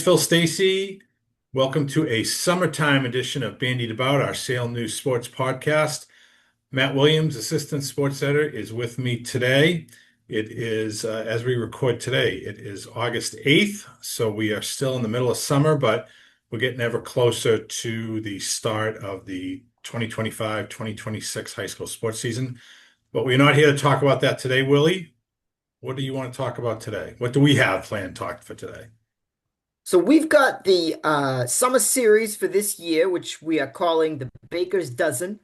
Phil Stacy. Welcome to a summertime edition of Bandied About, our Salem News Sports podcast. Matt Williams, Assistant Sports Editor, is with me today. It is, as we record today, it is August 8th, so we are still in the middle of summer, but we're getting ever closer to the start of the 2025-2026 high school sports season. But we're not here to talk about that today, Willie. What do you want to talk about today? What do we have planned to talk for today? So we've got the summer series for this year, which we are calling the Baker's Dozen.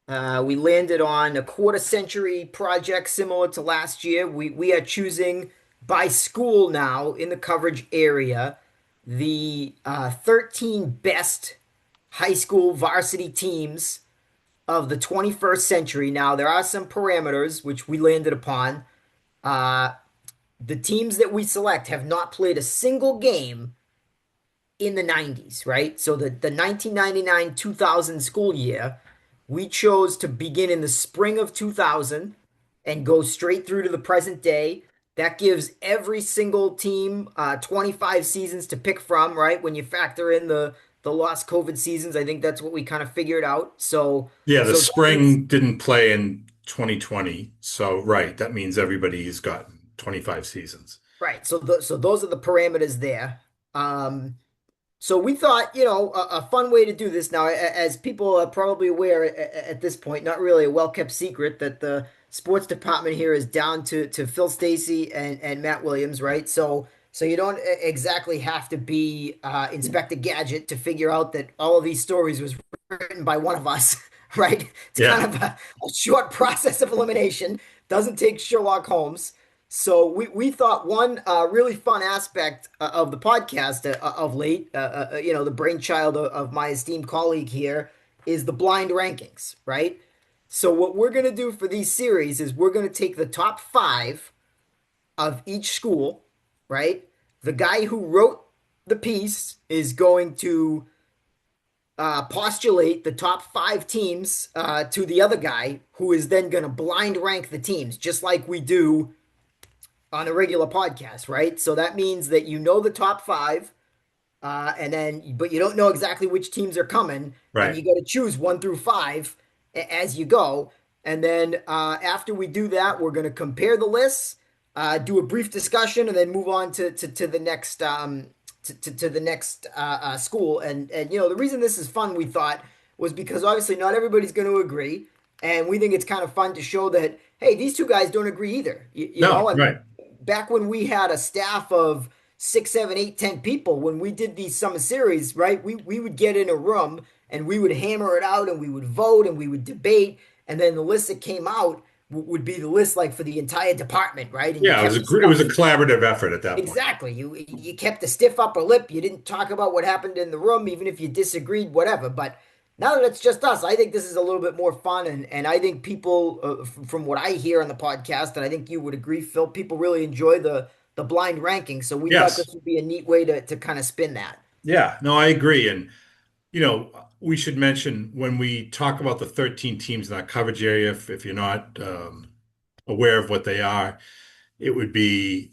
We landed on a quarter century project similar to last year. We are choosing by school now in the coverage area the 13 best high school varsity teams of the 21st century. Now, there are some parameters which we landed upon. Uh, the teams that we select have not played a single game in the 90s, right? So the 1999-2000 school year, we chose to begin in the spring of 2000 and go straight through to the present day. That gives every single team 25 seasons to pick from, right? When you factor in the lost COVID seasons, I think that's what we kind of figured out. So Yeah, the so that means spring didn't play in 2020. So, right, that means everybody's gotten 25 seasons. right. So those are the parameters there. Um, So we thought, a fun way to do this now, as people are probably aware at this point, not really a well-kept secret that the sports department here is down to Phil Stacy and Matt Williams, right? So you don't exactly have to be Inspector Gadget to figure out that all of these stories was written by one of us, right? It's kind Yeah. of a short process of elimination. Doesn't take Sherlock Holmes. So we thought one really fun aspect of the podcast of late, the brainchild of my esteemed colleague here, is the blind rankings, right? So what we're going to do for these series is we're going to take the top five of each school, right? The guy who wrote the piece is going to postulate the top five teams to the other guy, who is then going to blind rank the teams, just like we do on a regular podcast, right? So that means that you know the top five, but you don't know exactly which teams are coming, and Right. you got to choose one through five as you go. And then after we do that, we're going to compare the lists, do a brief discussion, and then move on to the next to the next school. And the reason this is fun, we thought, was because obviously not everybody's going to agree, and we think it's kind of fun to show that hey, these two guys don't agree either. No, I mean, right. back when we had a staff of six, seven, eight, 10 people, when we did these summer series, right? We would get in a room and we would hammer it out and we would vote and we would debate, and then the list that came out would be the list like for the entire department, right? And you Yeah, kept the it was stuff a collaborative effort at that point. exactly. You kept a stiff upper lip. You didn't talk about what happened in the room, even if you disagreed, whatever. But now that it's just us, I think this is a little bit more fun, and I think people, from what I hear on the podcast, and I think you would agree, Phil, people really enjoy the blind ranking. So we thought Yes. this would be a neat way to kind of spin that. Yeah, no, I agree. And, we should mention when we talk about the 13 teams in our coverage area, if you're not aware of what they are, it would be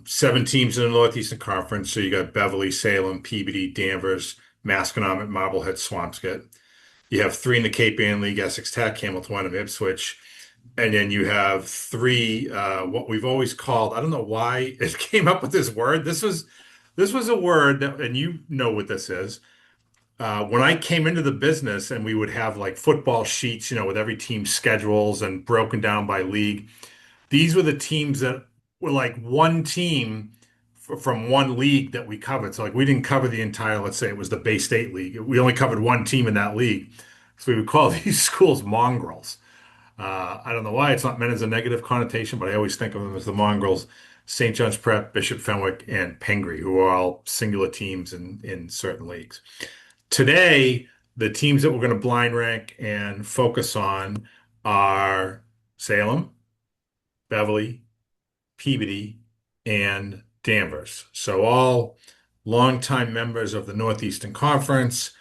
seven teams in the Northeastern Conference. So you got Beverly, Salem, Peabody, Danvers, Masconomet, Marblehead, Swampscott. You have three in the Cape Ann League, Essex Tech, Hamilton Wenham, Ipswich. And then you have three, what we've always called, I don't know why it came up with this word. This was a word that, and you know what this is. When I came into the business and we would have like football sheets, with every team's schedules and broken down by league, these were the teams that were like one team from one league that we covered. So like we didn't cover the entire, let's say it was the Bay State League. We only covered one team in that league. So we would call these schools mongrels. I don't know why it's not meant as a negative connotation, but I always think of them as the mongrels. St. John's Prep, Bishop Fenwick, and Pingree, who are all singular teams in certain leagues. Today, the teams that we're going to blind rank and focus on are Salem, Beverly, Peabody, and Danvers. So all longtime members of the Northeastern Conference,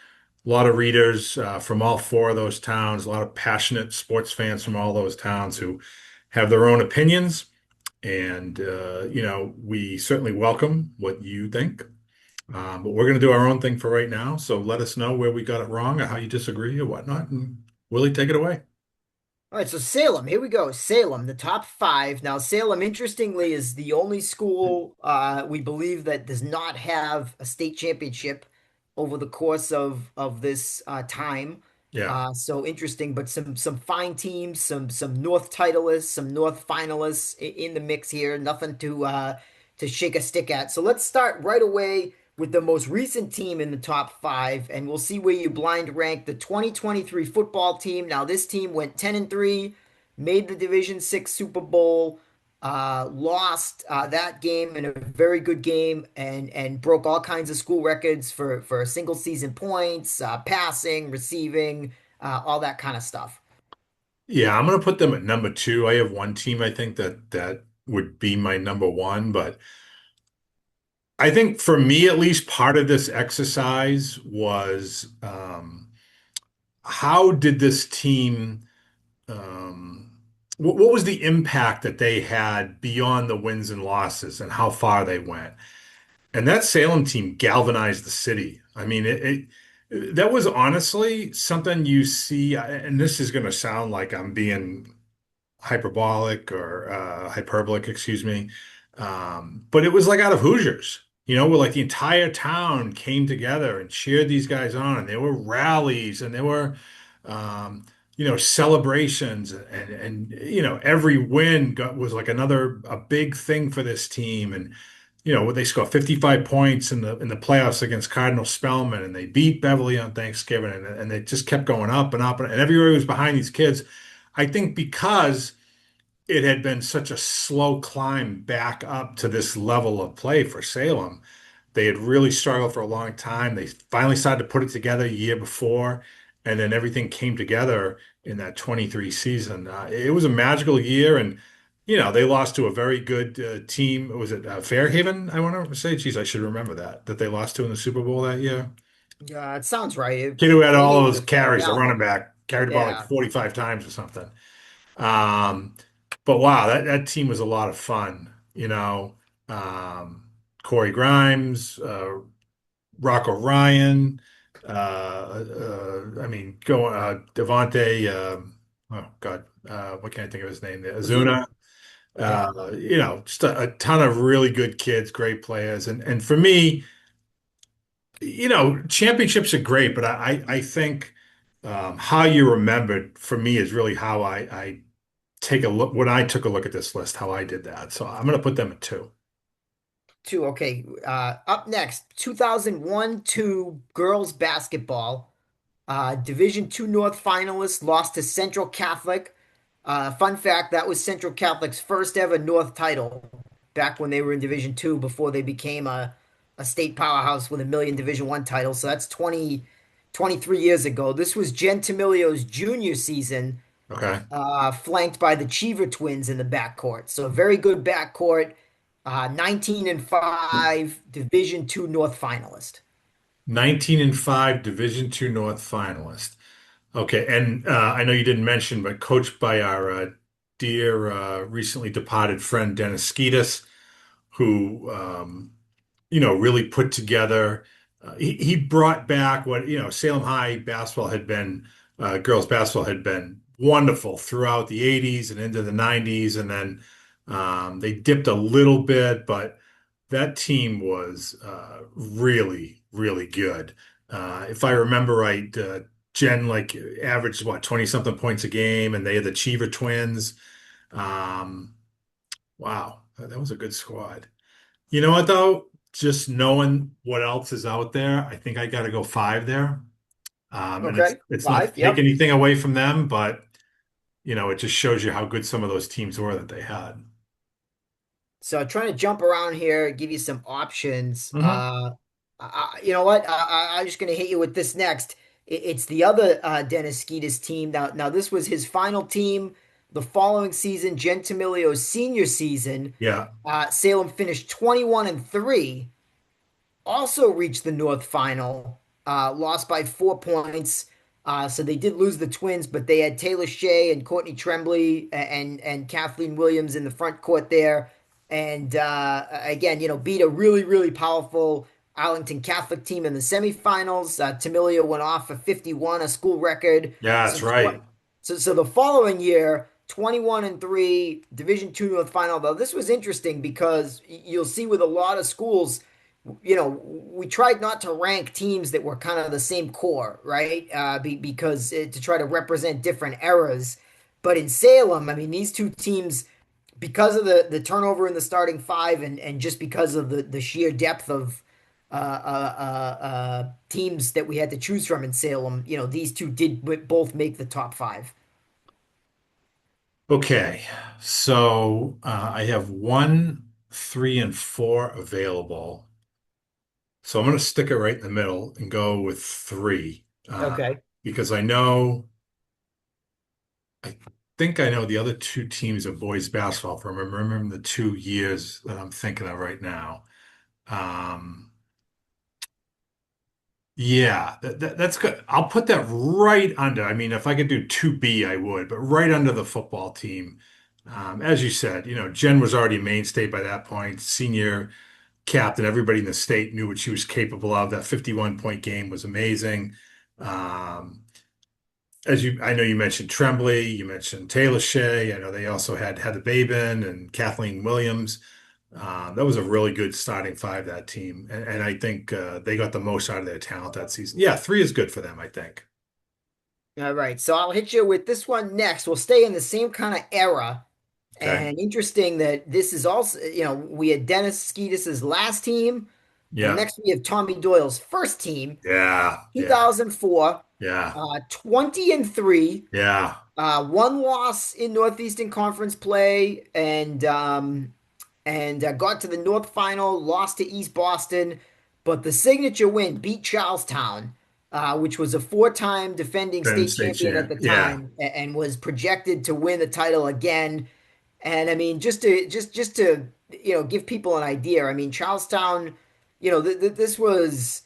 a lot of readers from all four of those towns, a lot of passionate sports fans from all those towns who have their own opinions. And, we certainly welcome what you think. But we're going to do our own thing for right now. So let us know where we got it wrong or how you disagree or whatnot. And Willie, take it away. All right, so Salem, here we go. Salem, the top five. Now, Salem, interestingly, is the only school we believe that does not have a state championship over the course of this time. Yeah. So interesting, but some fine teams, some North titleists, some North finalists in the mix here. Nothing to shake a stick at. So let's start right away with the most recent team in the top five, and we'll see where you blind rank the 2023 football team. Now, this team went 10-3, made the Division Six Super Bowl, lost that game in a very good game, and broke all kinds of school records for single season points, passing, receiving, all that kind of stuff. Yeah, I'm going to put them at number two. I have one team I think that would be my number one, but I think for me at least part of this exercise was how did this team what was the impact that they had beyond the wins and losses and how far they went? And that Salem team galvanized the city. I mean, that was honestly something you see, and this is going to sound like I'm being hyperbolic or hyperbolic, excuse me. But it was like out of Hoosiers, where like the entire town came together and cheered these guys on, and there were rallies and there were, celebrations, and every win was like a big thing for this team, and they scored 55 points in the playoffs against Cardinal Spellman, and they beat Beverly on Thanksgiving, and they just kept going up and up, and everybody was behind these kids. I think because it had been such a slow climb back up to this level of play for Salem. They had really struggled for a long time. They finally started to put it together a year before, and then everything came together in that 23 season. It was a magical year, and they lost to a very good team. Was it Fairhaven? I want to say, geez, I should remember that they lost to in the Super Bowl that year. Yeah, it sounds right. Kid who had all of Fairhaven his or Fair carries, the Valley. running back, carried the ball like Yeah. 45 times or something. Um, but wow, that team was a lot of fun. Corey Grimes, Rocco Ryan, I mean, Devontae, oh God, what can I think of his name there? Ozuna. Azuna. Yeah. Just a ton of really good kids, great players. And for me, championships are great, but I think how you remembered for me is really how I take a look when I took a look at this list, how I did that. So I'm going to put them at two. Two. Okay. Up next, 2001-2 girls basketball. Division Two North finalists lost to Central Catholic. Fun fact, that was Central Catholic's first ever North title back when they were in Division Two before they became a state powerhouse with a million Division One titles. So that's 23 years ago. This was Jen Tamilio's junior season, Okay. flanked by the Cheever twins in the backcourt. So a very good backcourt. 19-5 Division Two North finalist. 19-5 Division Two North finalist. Okay. And I know you didn't mention, but coached by our dear recently departed friend Dennis Skeetus, who really put together. He brought back what Salem High basketball had been, girls basketball had been wonderful throughout the 80s and into the 90s, and then they dipped a little bit, but that team was really, really good. If I remember right, Jen like averaged what 20 something points a game, and they had the Cheever twins. Um, wow, that was a good squad. You know what though? Just knowing what else is out there, I think I got to go five there. And it's Okay, it's not to five. take Yep. anything away from them, but it just shows you how good some of those teams were that they had. So trying to jump around here, give you some options. Hmm. You know what? I'm just going to hit you with this next. It's the other Dennis Skeetus team. Now, this was his final team the following season, Gentimilio's senior season. Yeah, Salem finished 21-3, also reached the North Final, lost by 4 points. So they did lose the Twins, but they had Taylor Shea and Courtney Tremblay and Kathleen Williams in the front court there. And again, beat a really, really powerful Arlington Catholic team in the semifinals. Tamilia went off for 51, a school record. Yeah, So, that's right. so the following year, 21-3, Division Two North Final. Though this was interesting because you'll see with a lot of schools, we tried not to rank teams that were kind of the same core, right? Because to try to represent different eras. But in Salem, I mean, these two teams, because of the turnover in the starting five, and just because of the sheer depth of teams that we had to choose from in Salem, these two did both make the top five. Okay, so I have one, three, and four available. So I'm going to stick it right in the middle and go with three Okay. because I think I know the other two teams of boys basketball from remembering the 2 years that I'm thinking of right now. Um, yeah, that's good. I'll put that right under. I mean, if I could do 2B, I would, but right under the football team. As you said, Jen was already a mainstay by that point, senior captain. Everybody in the state knew what she was capable of. That 51-point game was amazing. Um, I know you mentioned Tremblay, you mentioned Taylor Shea. I know they also had Heather Babin and Kathleen Williams. That was a really good starting five, that team. And I think they got the most out of their talent that season. Yeah, three is good for them, I think. All right. So I'll hit you with this one next. We'll stay in the same kind of era. Okay. And interesting that this is also, we had Dennis Skeetis' last team, and Yeah. next we have Tommy Doyle's first team, Yeah. Yeah. 2004, Yeah. 20-3, Yeah. one loss in Northeastern Conference play, and got to the North Final, lost to East Boston, but the signature win beat Charlestown, which was a four-time defending Penn state State champion at champ. the Yeah. time, and was projected to win the title again. And I mean, just to give people an idea, I mean, Charlestown, this was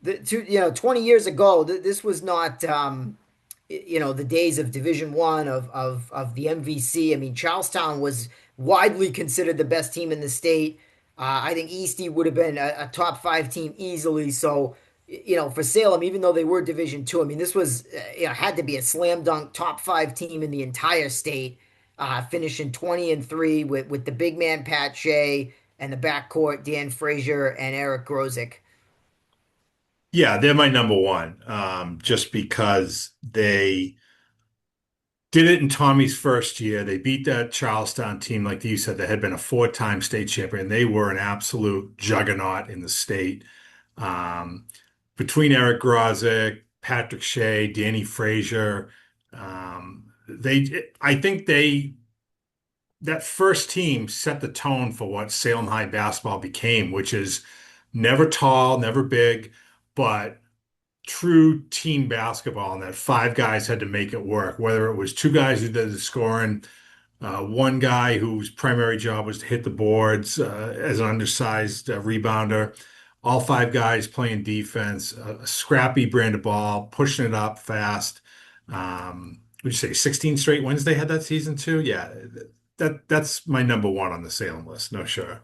20 years ago. This was not the days of Division One of the MVC. I mean, Charlestown was widely considered the best team in the state. I think Eastie would have been a top five team easily. So, for Salem, even though they were Division Two, I mean, this was had to be a slam dunk top five team in the entire state. Finishing 20-3 with the big man Pat Shea and the backcourt Dan Frazier and Eric Grozick. Yeah, they're my number one. Just because they did it in Tommy's first year. They beat that Charlestown team, like you said, that had been a four-time state champion. They were an absolute juggernaut in the state. Um, Between Eric Grozick, Patrick Shea, Danny Frazier, I think that first team set the tone for what Salem High basketball became, which is never tall, never big, but true team basketball, and that five guys had to make it work, whether it was two guys who did the scoring, one guy whose primary job was to hit the boards as an undersized rebounder, all five guys playing defense, a scrappy brand of ball, pushing it up fast. Would you say 16 straight wins they had that season too? Yeah, that's my number one on the Salem list, no sure.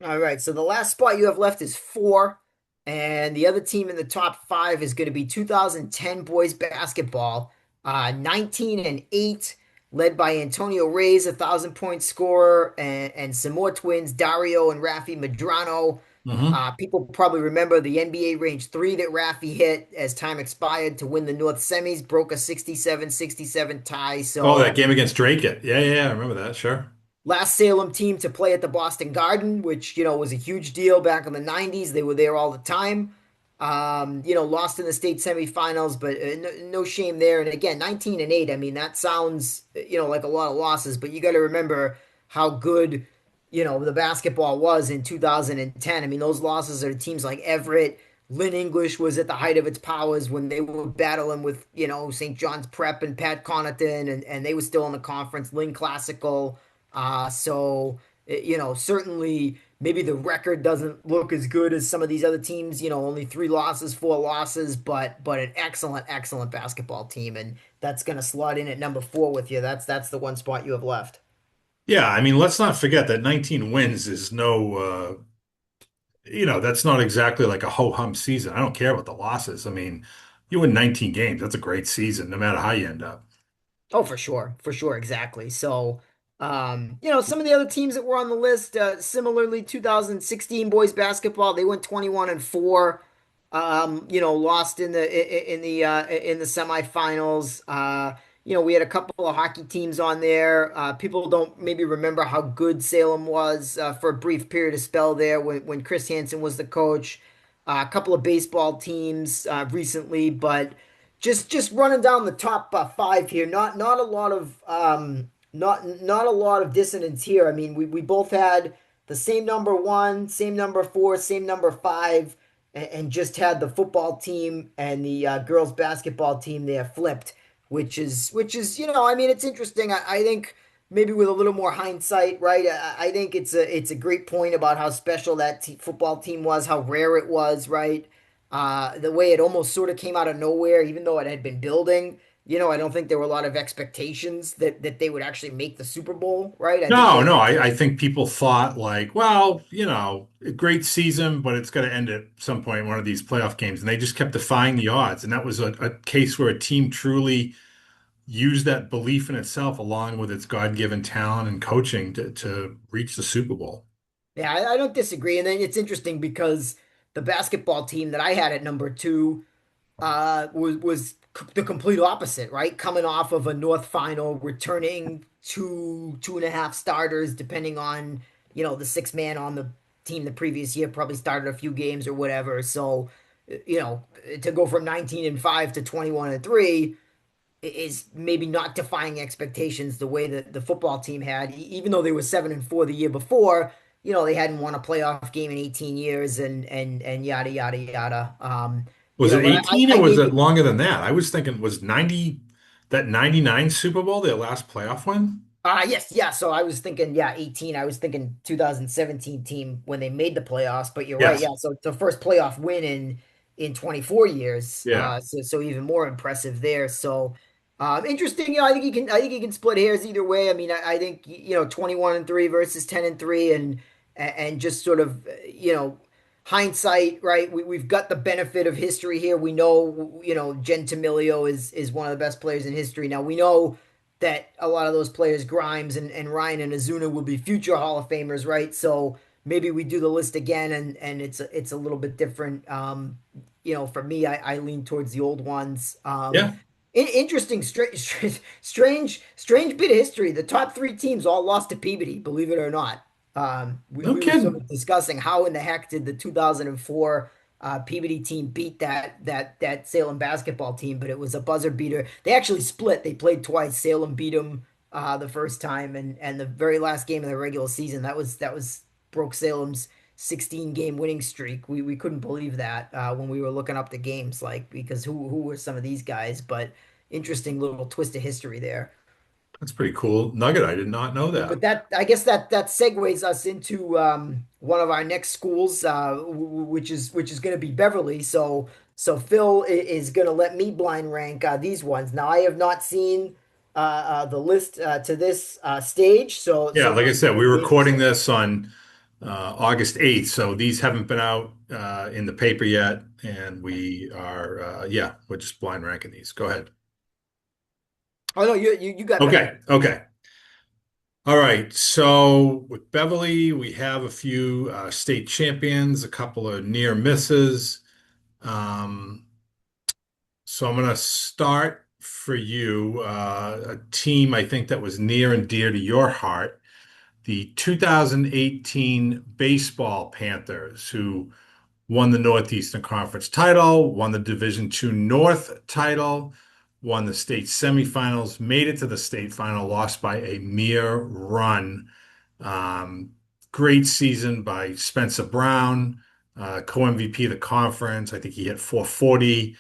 All right, so the last spot you have left is four, and the other team in the top five is going to be 2010 boys basketball, 19-8, led by Antonio Reyes, 1,000-point scorer, and some more twins, Dario and Rafi Medrano. Hmm. People probably remember the NBA range three that Rafi hit as time expired to win the North semis, broke a 67-67 tie. Oh, that So game against Drake. Yeah, I remember that. Sure. last Salem team to play at the Boston Garden, which was a huge deal back in the '90s. They were there all the time. Lost in the state semifinals, but no shame there. And again, 19-8. I mean, that sounds like a lot of losses, but you got to remember how good the basketball was in 2010. I mean, those losses are to teams like Everett. Lynn English was at the height of its powers when they were battling with St. John's Prep and Pat Connaughton, and they were still in the conference. Lynn Classical. Certainly maybe the record doesn't look as good as some of these other teams, only three losses, four losses, but an excellent, excellent basketball team. And that's gonna slot in at number four with you. That's the one spot you have left. Yeah, I mean, let's not forget that 19 wins is no that's not exactly like a ho-hum season. I don't care about the losses. I mean, you win 19 games. That's a great season, no matter how you end up. Oh, for sure, exactly. So, some of the other teams that were on the list, similarly, 2016 boys basketball, they went 21-4. Lost in the semifinals. We had a couple of hockey teams on there. People don't maybe remember how good Salem was for a brief period of spell there when Chris Hansen was the coach. A couple of baseball teams recently, but just running down the top five here. Not a lot of not a lot of dissonance here. I mean, we both had the same number one, same number four, same number five, and just had the football team and the girls basketball team there flipped, which is I mean, it's interesting. I think maybe with a little more hindsight, right? I think it's a great point about how special that football team was, how rare it was, right? The way it almost sort of came out of nowhere, even though it had been building. I don't think there were a lot of expectations that they would actually make the Super Bowl, right? I think No, they no, I think people thought like, well, a great season, but it's going to end at some point in one of these playoff games. And they just kept defying the odds. And that was a case where a team truly used that belief in itself along with its God-given talent and coaching to reach the Super Bowl. Yeah, I don't disagree. And then it's interesting because the basketball team that I had at number two was the complete opposite, right? Coming off of a North final, returning two and a half starters, depending on the six man on the team the previous year probably started a few games or whatever. So, to go from 19-5 to 21-3 is maybe not defying expectations the way that the football team had, even though they were 7-4 the year before. They hadn't won a playoff game in 18 years and yada yada yada. Was it But 18 or I was gave it you longer than that? I was thinking was 90 that 99 Super Bowl their last playoff win? yes, yeah. So I was thinking, yeah, 18. I was thinking 2017 team when they made the playoffs, but you're right, Yes. yeah. So it's the first playoff win in 24 years. Yeah. So even more impressive there. So interesting. I think you can split hairs either way. I mean, I think 21-3 versus 10-3 and just sort of hindsight, right? We've got the benefit of history here. We know, Jen Tamilio is one of the best players in history. Now we know that a lot of those players, Grimes and Ryan and Azuna, will be future Hall of Famers, right? So maybe we do the list again, and it's a little bit different. For me, I lean towards the old ones. Yeah. Interesting, strange bit of history. The top three teams all lost to Peabody, believe it or not. We, No we were sort kidding. of discussing how in the heck did the 2004 Peabody team beat that Salem basketball team, but it was a buzzer beater. They actually split. They played twice. Salem beat them the first time, and the very last game of the regular season that was broke Salem's 16 game winning streak. We couldn't believe that when we were looking up the games, like because who were some of these guys? But interesting little twist of history there. That's pretty cool. Nugget, I did not know But that. that I guess that segues us into one of our next schools, which is going to be Beverly. So Phil is going to let me blind rank these ones. Now I have not seen the list to this stage, so Yeah, so like I I'm said, going we're to be able recording to. this on August 8th, so these haven't been out in the paper yet, and we are yeah, we're just blind ranking these. Go ahead. Oh no, you got Beverly. Okay, okay. All right. So with Beverly, we have a few state champions, a couple of near misses. Um, so I'm going to start for you a team I think that was near and dear to your heart, the 2018 Baseball Panthers, who won the Northeastern Conference title, won the Division II North title, won the state semifinals, made it to the state final, lost by a mere run. Um, Great season by Spencer Brown, co-MVP of the conference. I think he hit 440,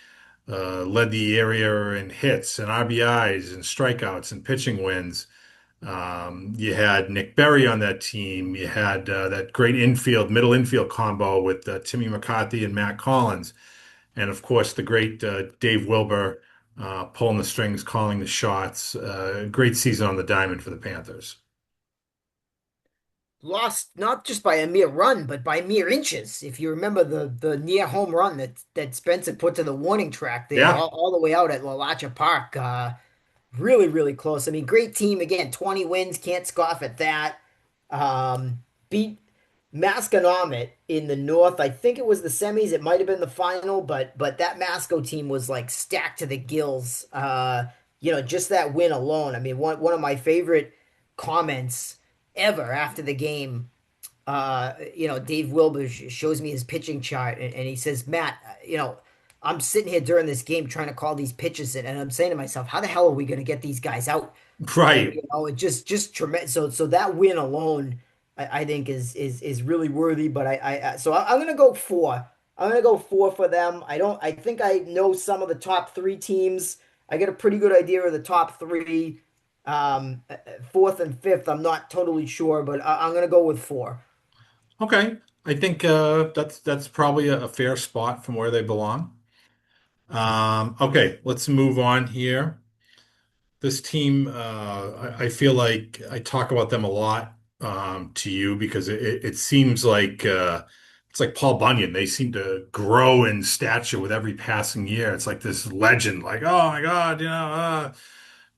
led the area in hits and RBIs and strikeouts and pitching wins. You had Nick Berry on that team. You had that great middle infield combo with Timmy McCarthy and Matt Collins. And of course, the great Dave Wilbur pulling the strings, calling the shots. Great season on the diamond for the Panthers. lost not just by a mere run, but by mere inches. If you remember the near home run that Spencer put to the warning track there, Yeah, all the way out at La Lacha Park, really, really close. I mean, great team again, 20 wins, can't scoff at that. Beat Masconomet in the North. I think it was the semis. It might have been the final, but that Masco team was like stacked to the gills. Just that win alone. I mean, one of my favorite comments ever after the game. Dave Wilbur shows me his pitching chart, and he says, Matt, I'm sitting here during this game trying to call these pitches, and I'm saying to myself, how the hell are we going to get these guys out? And right. it just tremendous. So that win alone, I think is really worthy. But I'm gonna go four. I'm gonna go four for them. I don't. I think I know some of the top three teams. I get a pretty good idea of the top three. Fourth and fifth, I'm not totally sure, but I'm gonna go with four. Okay. I think that's probably a fair spot from where they belong. Okay, let's move on here. This team, I feel like I talk about them a lot to you because it seems like it's like Paul Bunyan. They seem to grow in stature with every passing year. It's like this legend, like, oh my God,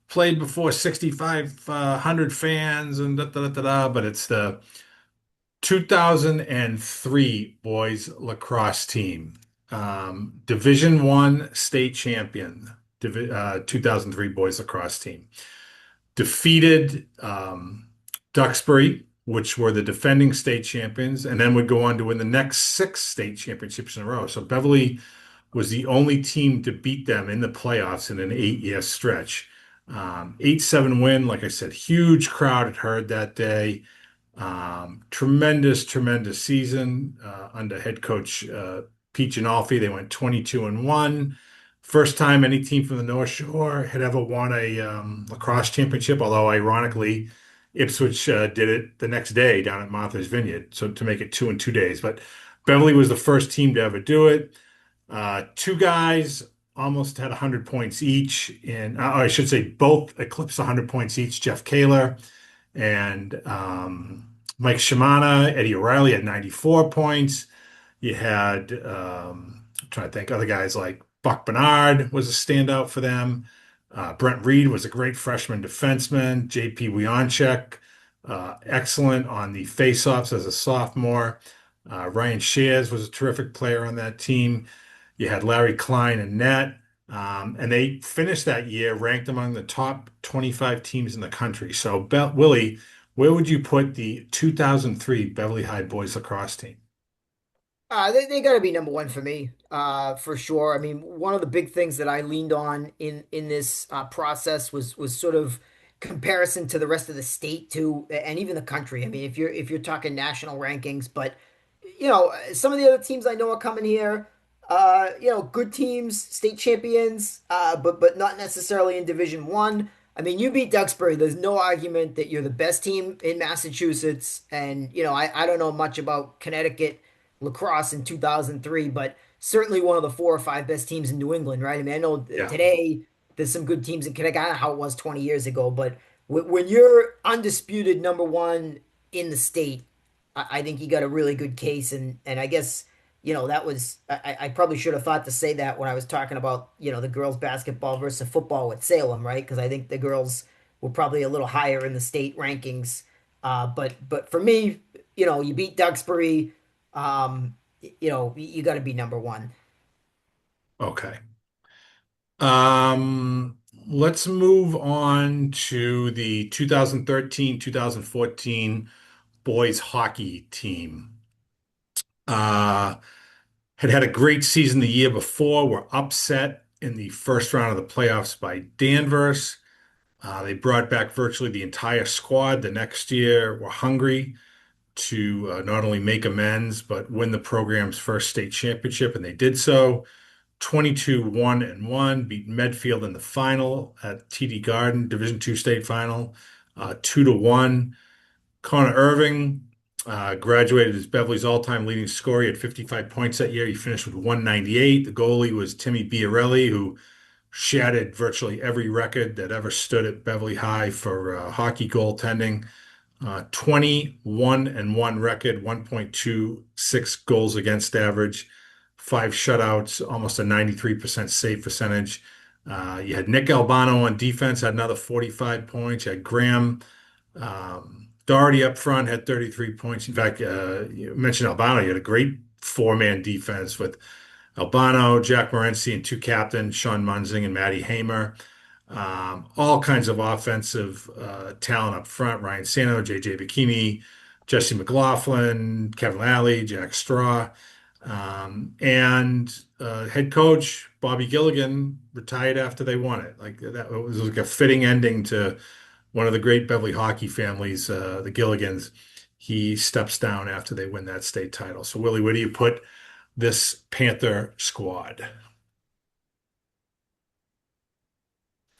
played before 6,500 fans and da da da da da. But it's the 2003 boys lacrosse team, Division One state champion, 2003 boys lacrosse team defeated Duxbury, which were the defending state champions, and then would go on to win the next six state championships in a row. So Beverly was the only team to beat them in the playoffs in an 8-year stretch. 8-7 win, like I said, huge crowd had heard that day. Tremendous season under head coach Pete Ginolfi. They went 22-1. First time any team from the North Shore had ever won a lacrosse championship, although ironically, Ipswich did it the next day down at Martha's Vineyard, so to make it 2 in 2 days. But Beverly was the first team to ever do it. Two guys almost had 100 points each, and I should say both eclipsed 100 points each. Jeff Kaler and Mike Shimana, Eddie O'Reilly had 94 points. You had, I'm trying to think, other guys like Buck Bernard was a standout for them. Brent Reed was a great freshman defenseman. JP Wionchek, excellent on the faceoffs as a sophomore. Ryan Shears was a terrific player on that team. You had Larry Klein and net. And they finished that year ranked among the top 25 teams in the country. So, Willie, where would you put the 2003 Beverly High boys lacrosse team? They got to be number one for me, for sure. I mean, one of the big things that I leaned on in this process was sort of comparison to the rest of the state too, and even the country. I mean, if you're talking national rankings, but some of the other teams I know are coming here. Good teams, state champions, but not necessarily in Division One. I mean, you beat Duxbury. There's no argument that you're the best team in Massachusetts, and I don't know much about Connecticut lacrosse in 2003, but certainly one of the four or five best teams in New England, right? I mean, I know Yeah. today there's some good teams in Connecticut. I don't know how it was 20 years ago, but when you're undisputed number one in the state, I think you got a really good case, and I guess that was I probably should have thought to say that when I was talking about the girls basketball versus football with Salem, right? Because I think the girls were probably a little higher in the state rankings. But for me, you beat Duxbury, you got to be number one. Okay. Let's move on to the 2013-2014 boys hockey team. Uh, had a great season the year before, were upset in the first round of the playoffs by Danvers. They brought back virtually the entire squad the next year, were hungry to not only make amends, but win the program's first state championship, and they did so. 22-1-1, beat Medfield in the final at TD Garden, Division Two state final, 2-1. Connor Irving graduated as Beverly's all-time leading scorer. He had 55 points that year. He finished with 198. The goalie was Timmy Biarelli, who shattered virtually every record that ever stood at Beverly High for hockey goaltending. 21-1 record, 1.26 goals against average, five shutouts, almost a 93% save percentage. You had Nick Albano on defense, had another 45 points. You had Graham Doherty up front, had 33 points. In fact, you mentioned Albano. You had a great four-man defense with Albano, Jack Morency, and two captains, Sean Munzing and Matty Hamer. All kinds of offensive talent up front. Ryan Sano, JJ Bikini, Jesse McLaughlin, Kevin Lally, Jack Straw. And head coach Bobby Gilligan retired after they won it. Like that was like a fitting ending to one of the great Beverly hockey families, the Gilligans. He steps down after they win that state title. So, Willie, where do you put this Panther squad?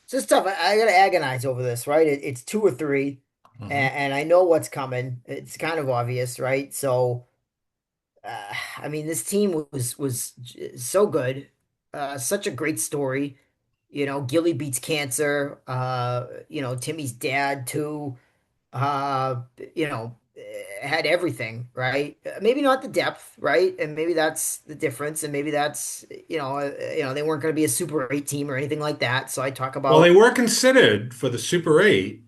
So it's tough. I gotta agonize over this, right? It's two or three, Mhm. and I know what's coming. It's kind of obvious, right? So, I mean, this team was so good, such a great story. Gilly beats cancer. Timmy's dad too. Uh, had everything, right? Maybe not the depth, right? And maybe that's the difference. And maybe that's, they weren't going to be a Super 8 team or anything like that. So I talk Well, they about, were considered for the Super 8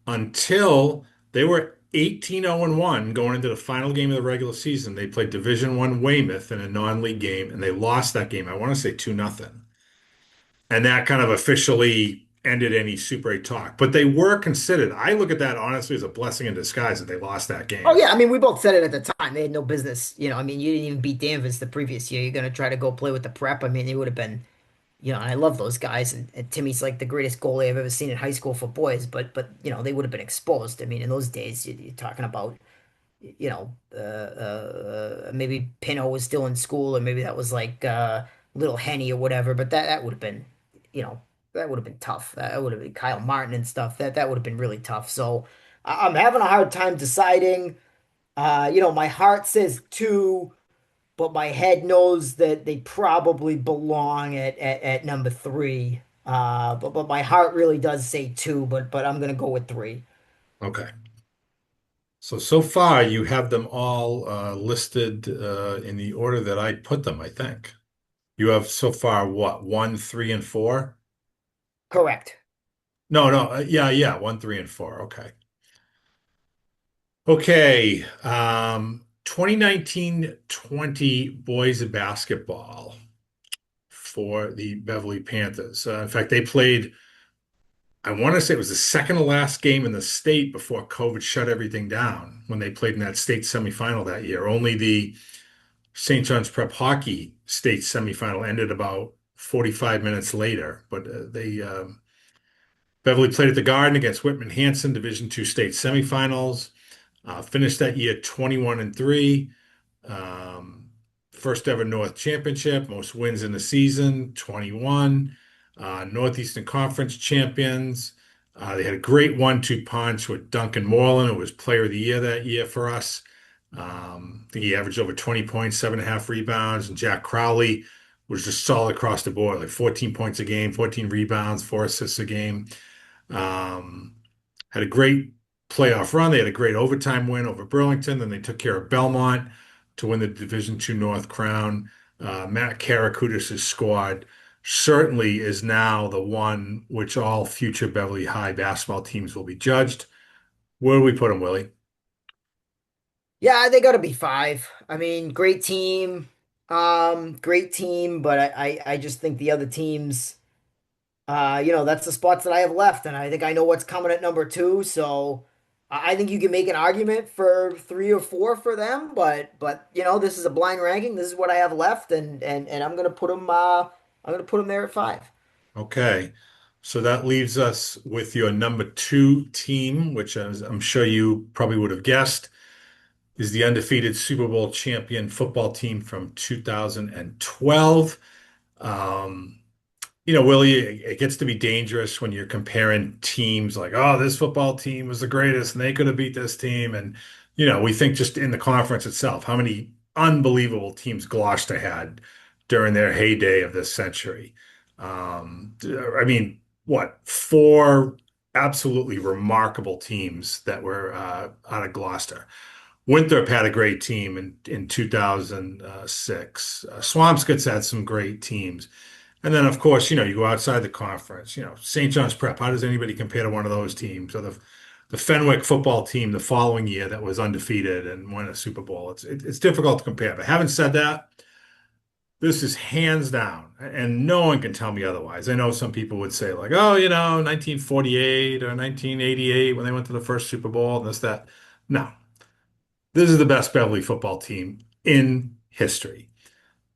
until they were 18-0-1 going into the final game of the regular season. They played Division One Weymouth in a non-league game, and they lost that game. I want to say 2-0. And that kind of officially ended any Super 8 talk. But they were considered. I look at that honestly as a blessing in disguise that they lost that oh game. yeah, I mean, we both said it at the time. They had no business, I mean, you didn't even beat Danvers the previous year. You're going to try to go play with the prep. I mean, it would have been, and I love those guys. And Timmy's like the greatest goalie I've ever seen in high school for boys. But they would have been exposed. I mean, in those days, you're talking about maybe Pino was still in school, or maybe that was like Little Henny or whatever. But that would have been, you know, that would have been tough. That would have been Kyle Martin and stuff. That would have been really tough. So I'm having a hard time deciding. My heart says two, but my head knows that they probably belong at number three. But my heart really does say two, but I'm gonna go with three. Okay. So far, you have them all listed in the order that I put them, I think. You have so far what? One, three, and four? Correct. No, no. Yeah. One, three, and four. Okay. Okay. 2019-20 boys basketball for the Beverly Panthers. In fact, they played, I want to say it was the second to last game in the state before COVID shut everything down when they played in that state semifinal that year. Only the St. John's Prep hockey state semifinal ended about 45 minutes later, but they Beverly played at the Garden against Whitman Hanson, Division Two state semifinals. Finished that year 21-3. Um, First ever North Championship, most wins in the season, 21. Northeastern Conference champions. They had a great 1-2 punch with Duncan Moreland, who was Player of the Year that year for us. I think he averaged over 20 points, 7.5 rebounds, and Jack Crowley was just solid across the board, like 14 points a game, 14 rebounds, 4 assists a game. Um, Had a great playoff run. They had a great overtime win over Burlington. Then they took care of Belmont to win the Division Two North crown. Matt Karakudis' squad certainly is now the one which all future Beverly High basketball teams will be judged. Where do we put them, Willie? Yeah, they got to be five. I mean, great team, but I just think the other teams, that's the spots that I have left, and I think I know what's coming at number two. So I think you can make an argument for three or four for them, but this is a blind ranking. This is what I have left, and I'm gonna put them. I'm gonna put them there at five. Okay. So that leaves us with your number two team, which I'm sure you probably would have guessed is the undefeated Super Bowl champion football team from 2012. Um, Willie, it gets to be dangerous when you're comparing teams like, oh, this football team was the greatest and they could have beat this team. And, we think just in the conference itself, how many unbelievable teams Gloucester had during their heyday of this century. I mean, what, four? absolutely remarkable teams that were out of Gloucester. Winthrop had a great team in 2006. Swampscott's had some great teams. And then, of course, you go outside the conference, St. John's Prep. How does anybody compare to one of those teams? Or the Fenwick football team the following year that was undefeated and won a Super Bowl. It's difficult to compare. But having said that, this is hands down, and no one can tell me otherwise. I know some people would say like, oh, 1948 or 1988 when they went to the first Super Bowl and this, that. No, this is the best Beverly football team in history.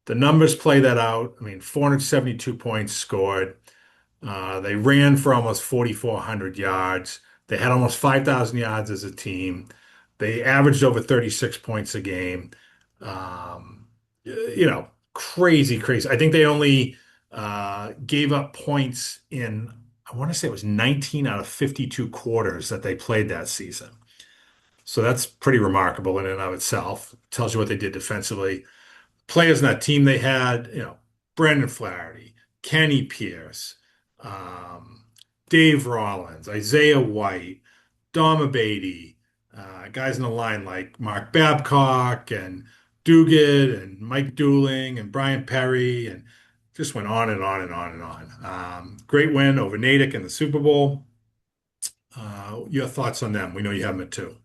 The numbers play that out. I mean, 472 points scored. They ran for almost 4,400 yards. They had almost 5,000 yards as a team. They averaged over 36 points a game. Crazy, crazy. I think they only gave up points in, I want to say it was 19 out of 52 quarters that they played that season. So that's pretty remarkable in and of itself. Tells you what they did defensively. Players in that team they had, Brandon Flaherty, Kenny Pierce, um, Dave Rollins, Isaiah White, Dama Beatty, guys in the line like Mark Babcock and Duguid and Mike Dooling and Brian Perry, and just went on and on and on and on. Great win over Natick in the Super Bowl. Your thoughts on them? We know you have them too.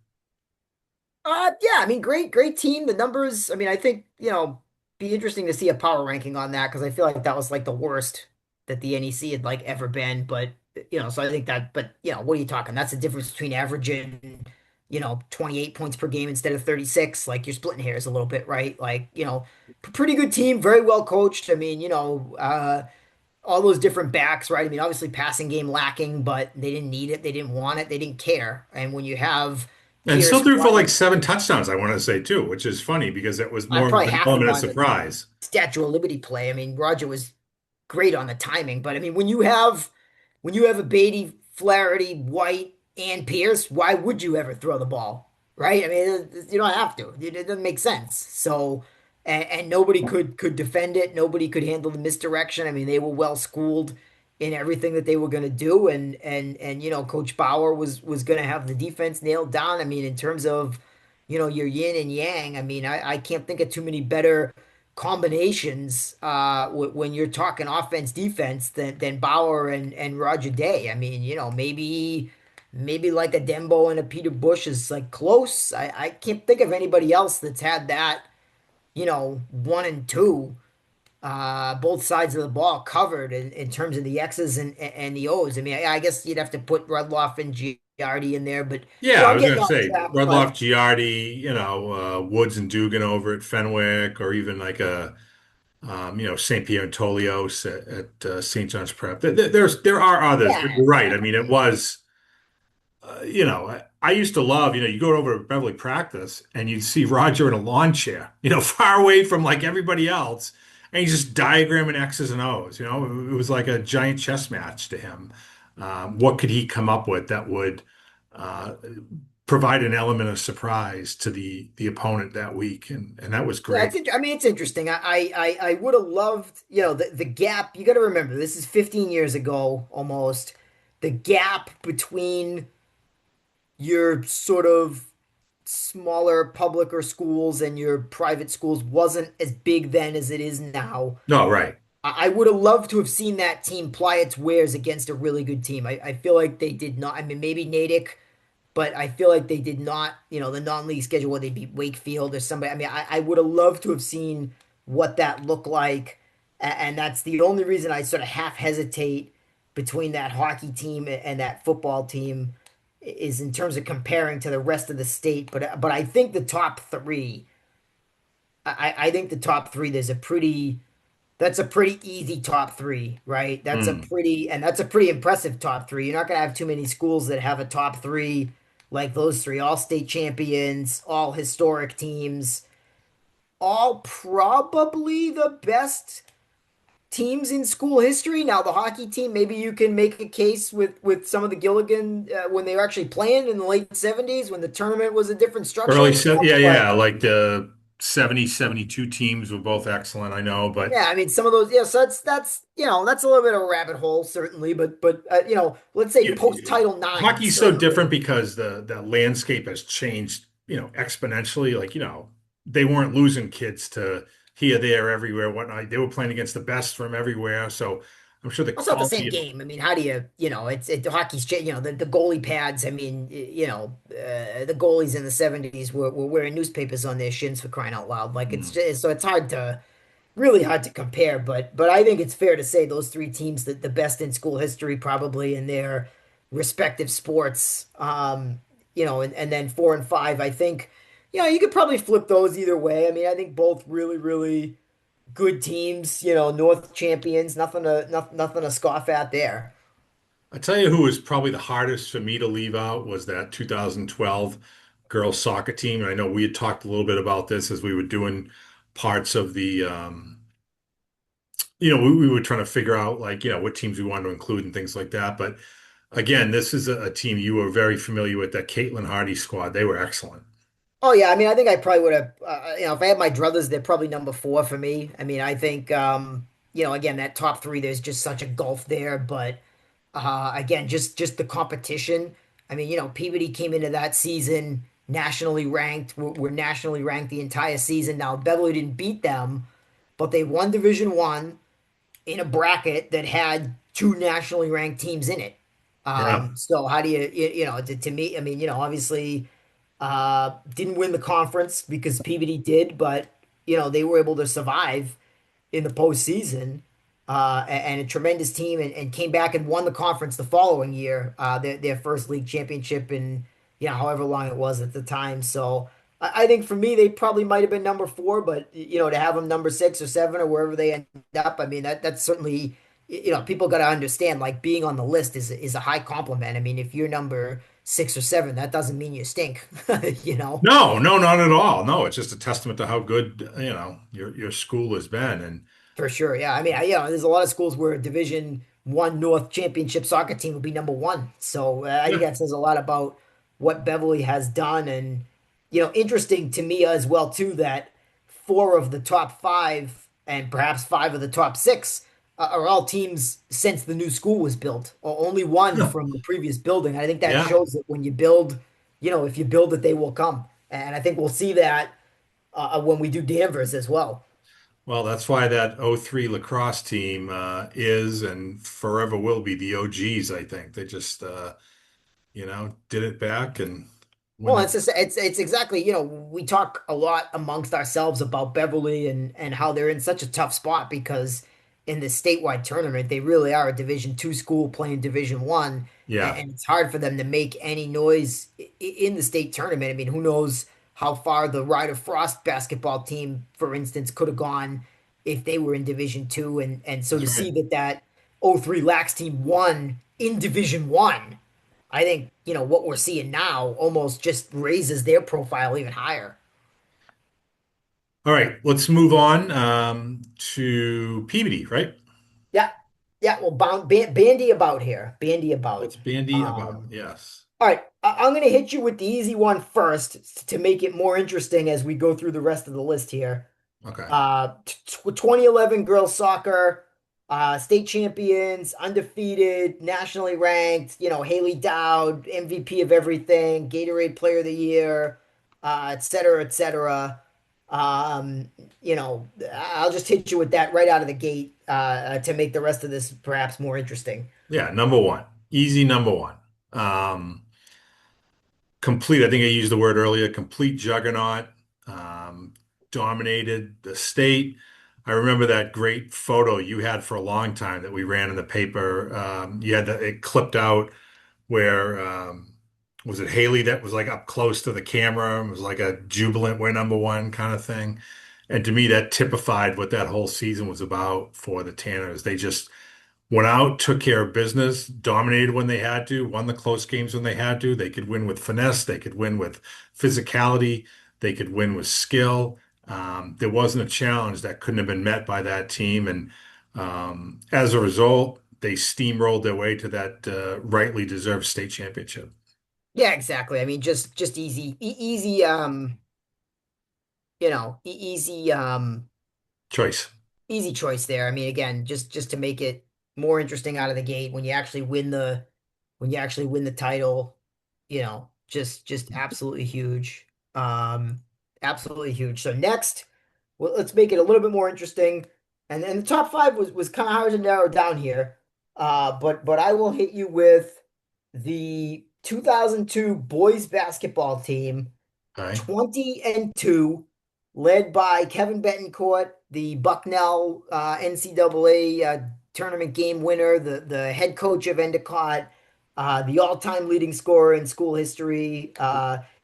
Yeah, I mean, great team. The numbers, I mean, I think, be interesting to see a power ranking on that because I feel like that was like the worst that the NEC had like ever been. But, so I think that, but, what are you talking? That's the difference between averaging, 28 points per game instead of 36. Like you're splitting hairs a little bit, right? Like, pretty good team, very well coached. I mean, all those different backs, right? I mean, obviously passing game lacking, but they didn't need it. They didn't want it. They didn't care. And when you have And still Pierce, threw for White, like 7 touchdowns, I want to say too, which is funny because it was more of probably an half of element of on the surprise. Statue of Liberty play. I mean, Roger was great on the timing, but I mean, when you have a Beatty, Flaherty, White, and Pierce, why would you ever throw the ball? Right? I mean, you don't have to. It doesn't make sense. So, and nobody could defend it. Nobody could handle the misdirection. I mean, they were well schooled in everything that they were going to do, and Coach Bauer was going to have the defense nailed down. I mean, in terms of your yin and yang. I mean, I can't think of too many better combinations when you're talking offense defense than Bauer and Roger Day. I mean, maybe like a Dembo and a Peter Bush is like close. I can't think of anybody else that's had that, one and two, both sides of the ball covered in terms of the X's and the O's. I mean, I guess you'd have to put Rudloff and Giardi in there, but Yeah, I I'm was going getting to off say track. Rudloff, But Giardi, Woods and Dugan over at Fenwick, or even like a St. Pierre and Tolios at St. John's Prep. There are others, but yeah, you're right. yeah. I mean, it was I used to love, you go over to Beverly practice and you'd see Roger in a lawn chair, far away from like everybody else, and he's just diagramming X's and O's. It was like a giant chess match to him. What could he come up with that would uh, provide an element of surprise to the opponent that week, and that was Yeah, great. I mean, it's interesting. I would have loved, the gap. You got to remember, this is 15 years ago almost. The gap between your sort of smaller public or schools and your private schools wasn't as big then as it is now. No, right. I would have loved to have seen that team ply its wares against a really good team. I feel like they did not. I mean, maybe Natick, but I feel like they did not, the non-league schedule where they beat Wakefield or somebody. I mean, I would have loved to have seen what that looked like. And that's the only reason I sort of half hesitate between that hockey team and that football team is in terms of comparing to the rest of the state. But I think the top three, I think the top three, that's a pretty easy top three, right? Hmm. That's a pretty impressive top three. You're not gonna have too many schools that have a top three like those three, all state champions, all historic teams, all probably the best teams in school history. Now, the hockey team, maybe you can make a case with some of the Gilligan when they were actually playing in the late 70s when the tournament was a different structure Early and set, stuff, yeah, but yeah, like the 70, 72 teams were both excellent, I know, but Yeah, I mean some of those. Yeah, so that's that's a little bit of a rabbit hole certainly, but let's say post Title IX hockey's so different certainly. because the landscape has changed, exponentially. Like, they weren't losing kids to here, there, everywhere, whatnot. They were playing against the best from everywhere. So I'm sure the It's not the same quality of game. I mean, how do hockey's the goalie pads. I mean, the goalies in the 70s were wearing newspapers on their shins for crying out loud. Like it's Hmm. just so it's really hard to compare, but I think it's fair to say those three teams that the best in school history probably in their respective sports. And then 4 and 5, I think, you could probably flip those either way. I mean, I think both really, really good teams, North champions, nothing to scoff at there. I tell you who was probably the hardest for me to leave out was that 2012 girls soccer team. And I know we had talked a little bit about this as we were doing parts of we were trying to figure out, like, what teams we wanted to include and things like that. But again, this is a team you were very familiar with, that Caitlin Hardy squad. They were excellent. Oh yeah, I mean, I think I probably would have, if I had my druthers, they're probably number four for me. I mean, I think, again, that top three, there's just such a gulf there. But again, just the competition. I mean, Peabody came into that season nationally ranked. We're nationally ranked the entire season. Now, Beverly didn't beat them, but they won Division 1 in a bracket that had two nationally ranked teams in it. Yeah, So how do to me, I mean, obviously, didn't win the conference because Peabody did, but they were able to survive in the postseason, and a tremendous team, and came back and won the conference the following year, their first league championship in however long it was at the time. So I think for me they probably might have been number four, but to have them number 6 or 7 or wherever they end up, I mean that's certainly people got to understand like being on the list is a high compliment. I mean if you're number 6 or 7, that doesn't mean you stink, you know. no, no, not at all. No, it's just a testament to how good, your school has been. And For sure, yeah. I mean, there's a lot of schools where a Division 1 North Championship soccer team will be number one. So I think yeah, that says a lot about what Beverly has done, and interesting to me as well too that 4 of the top 5 and perhaps 5 of the top 6 are all teams since the new school was built, or only one from the previous building. I think that yeah. shows that when you build, if you build it, they will come, and I think we'll see that when we do Danvers as well. Well, that's why that '03 lacrosse team is and forever will be the OGs, I think. They just, did it back and Well, when, it's exactly, we talk a lot amongst ourselves about Beverly and how they're in such a tough spot because in the statewide tournament, they really are a Division 2 school playing Division 1, yeah, and it's hard for them to make any noise in the state tournament. I mean, who knows how far the Ryder Frost basketball team, for instance, could have gone if they were in Division 2, and so that's to right. see that '03 Lax team won in Division 1. I think, what we're seeing now almost just raises their profile even higher. All right, let's move on to Peabody, right? Yeah. Yeah. Well, bandy about here. Bandy about. Let's bandy about. Um, Yes. all right. I'm going to hit you with the easy one first to make it more interesting as we go through the rest of the list here. Okay. 2011 girls soccer, state champions, undefeated, nationally ranked, Haley Dowd, MVP of everything, Gatorade Player of the Year, et cetera, et cetera. I'll just hit you with that right out of the gate, to make the rest of this perhaps more interesting. Yeah, number one. Easy number one. Um, Complete, I think I used the word earlier, complete juggernaut, dominated the state. I remember that great photo you had for a long time that we ran in the paper. You had it clipped out where was it Haley that was like up close to the camera and was like a jubilant we're number one kind of thing. And to me, that typified what that whole season was about for the Tanners. They just went out, took care of business, dominated when they had to, won the close games when they had to. They could win with finesse, they could win with physicality, they could win with skill. There wasn't a challenge that couldn't have been met by that team. And as a result, they steamrolled their way to that rightly deserved state championship. Yeah, exactly. I mean, just easy, easy. easy Choice. easy choice there. I mean, again, just to make it more interesting out of the gate when you actually win the title, just absolutely huge. Absolutely huge. So next, well, let's make it a little bit more interesting. And the top five was kind of hard to narrow down here. But I will hit you with the 2002 boys basketball team, Okay. 20-2, led by Kevin Betancourt, the Bucknell NCAA tournament game winner, the head coach of Endicott, the all-time leading scorer in school history,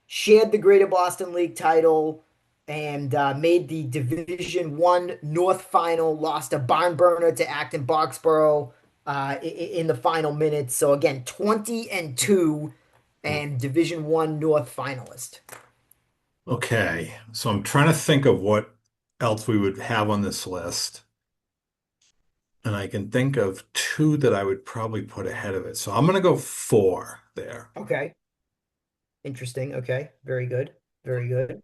shared the Greater Boston League title, and made the Division I North final, lost a barn burner to Acton Boxborough in the final minutes. So again, 20-2 and Division I North finalist. Okay. So I'm trying to think of what else we would have on this list. And I can think of two that I would probably put ahead of it. So I'm going to go four there. Okay. Interesting. Okay. Very good. Very good.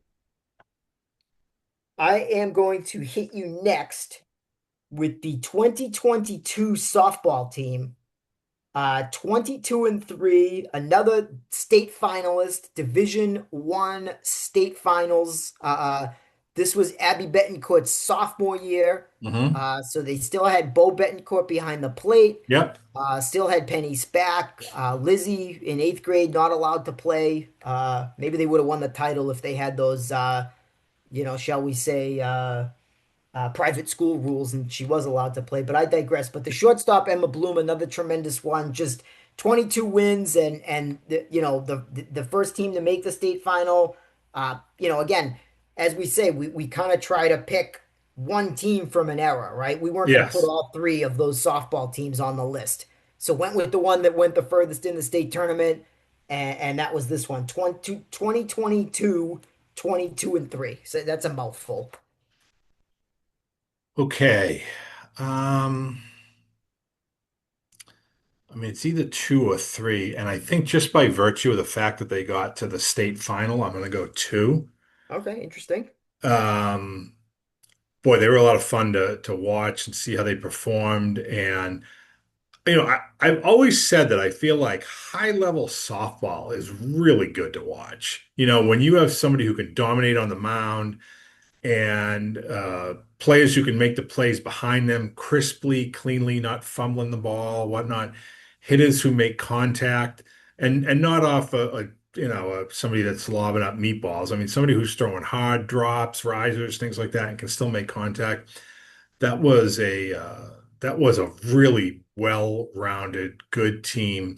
I am going to hit you next with the 2022 softball team. 22-3, another state finalist, Division I state finals. This was Abby Betancourt's sophomore year. Hmm. So they still had Bo Betancourt behind the plate. Yep. Still had Penny Spack. Lizzie in eighth grade, not allowed to play. Maybe they would have won the title if they had those, shall we say, private school rules, and she was allowed to play. But I digress. But the shortstop Emma Bloom, another tremendous one, just 22 wins, and the first team to make the state final. Again, as we say, we kind of try to pick one team from an era, right? We weren't going to put Yes. all three of those softball teams on the list, so went with the one that went the furthest in the state tournament, and that was this one, 2022, 22-3. So that's a mouthful. Okay. Um, I mean, it's either two or three. And I think just by virtue of the fact that they got to the state final, I'm going to go two. Okay, interesting. Um, Boy, they were a lot of fun to watch and see how they performed. And I've always said that I feel like high level softball is really good to watch. When you have somebody who can dominate on the mound and players who can make the plays behind them crisply, cleanly, not fumbling the ball, whatnot, hitters who make contact and not off somebody that's lobbing up meatballs. I mean, somebody who's throwing hard drops, risers, things like that, and can still make contact. That was a really well-rounded, good team.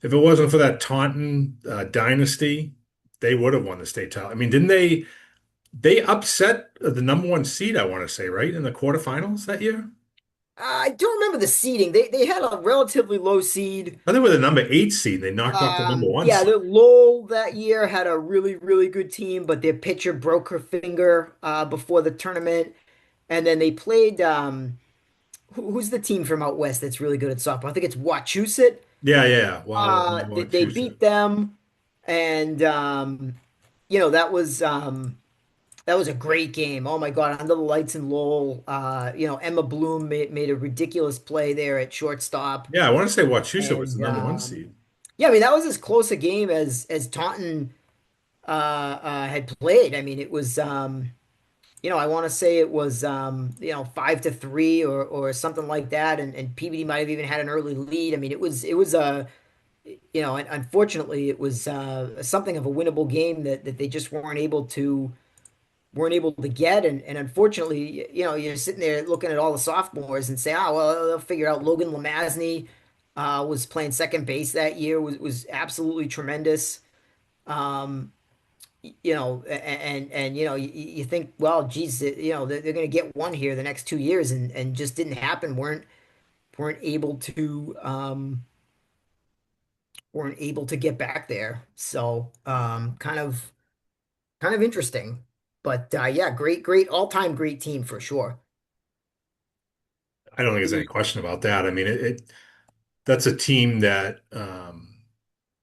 If it wasn't for that Taunton dynasty, they would have won the state title. I mean, didn't they upset the number one seed, I want to say, right, in the quarterfinals that year? I don't remember the seeding. They had a relatively low seed. I think with the number eight seed, they knocked off the number one Yeah, seed. the Lowell that year had a really, really good team, but their pitcher broke her finger before the tournament. And then they played who's the team from out west that's really good at softball? I think it's Wachusett. Yeah, yeah. Wow, They beat Massachusetts. them, and that was a great game. Oh my God, under the lights in Lowell. Emma Bloom made a ridiculous play there at shortstop. Yeah, I want to say Wachusett was the And number one seed. yeah, I mean that was as close a game as Taunton had played. I mean it was I want to say it was 5-3 or something like that, and Peabody might have even had an early lead. I mean it was and unfortunately it was something of a winnable game that they just weren't able to get, and unfortunately you're sitting there looking at all the sophomores and say, oh well, they'll figure out. Logan Lamazney was playing second base that year, was absolutely tremendous. um and you think, well, geez, they're going to get one here the next 2 years, and just didn't happen. Weren't able to get back there. So kind of interesting. But yeah, great all-time great team for sure. I don't think there's any question about that. I mean, that's a team that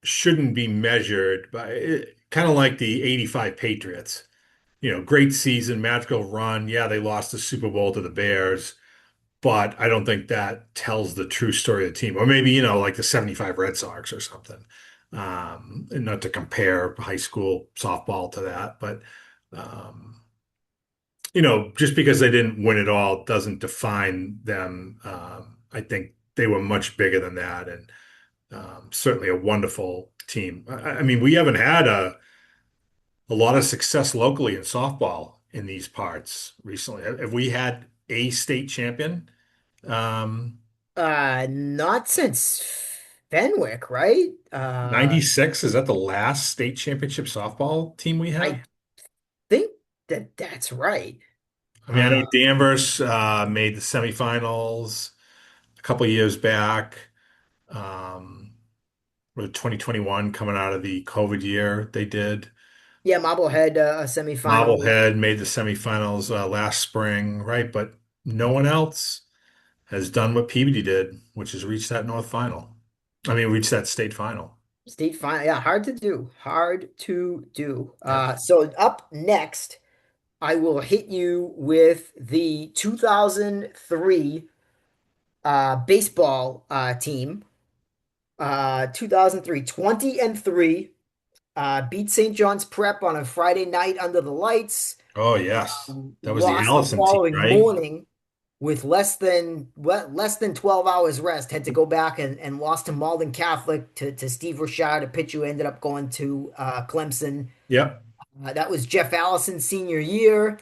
shouldn't be measured by kind of like the '85 Patriots. great season, magical run. Yeah, they lost the Super Bowl to the Bears, but I don't think that tells the true story of the team. Or maybe, like the 75 Red Sox or something. And not to compare high school softball to that, but um, just because they didn't win it all doesn't define them. I think they were much bigger than that, and certainly a wonderful team. I mean, we haven't had a lot of success locally in softball in these parts recently. Have we had a state champion? Um, Not since Fenwick, right? 96, is that the last state championship softball team we had? I think that's right. I mean, I know Uh, Danvers made the semifinals a couple years back. Um, with 2021 coming out of the COVID year, they did. yeah, Marblehead, a semifinal. Marblehead made the semifinals last spring, right? But no one else has done what Peabody did, which is reach that North final. I mean, reach that state final. State final. Yeah, hard to do. Hard to do. Yep. So up next, I will hit you with the 2003 baseball team. 2003, 20-3. Beat St. John's Prep on a Friday night under the lights. Oh, yes. That was the Lost the Allison team, following right? morning with less than 12 hours rest. Had to go back and lost to Malden Catholic to Steve Rashad, a pitcher who ended up going to Clemson. Yep. That was Jeff Allison's senior year.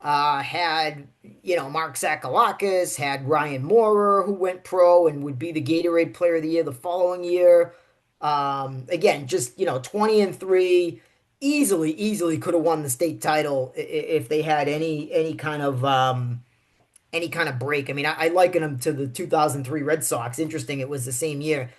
Had Mark Zakalakis, had Ryan Moorer, who went pro and would be the Gatorade Player of the Year the following year. Again, just 20-3, easily could have won the state title if they had any kind of break. I mean, I liken them to the 2003 Red Sox. Interesting, it was the same year.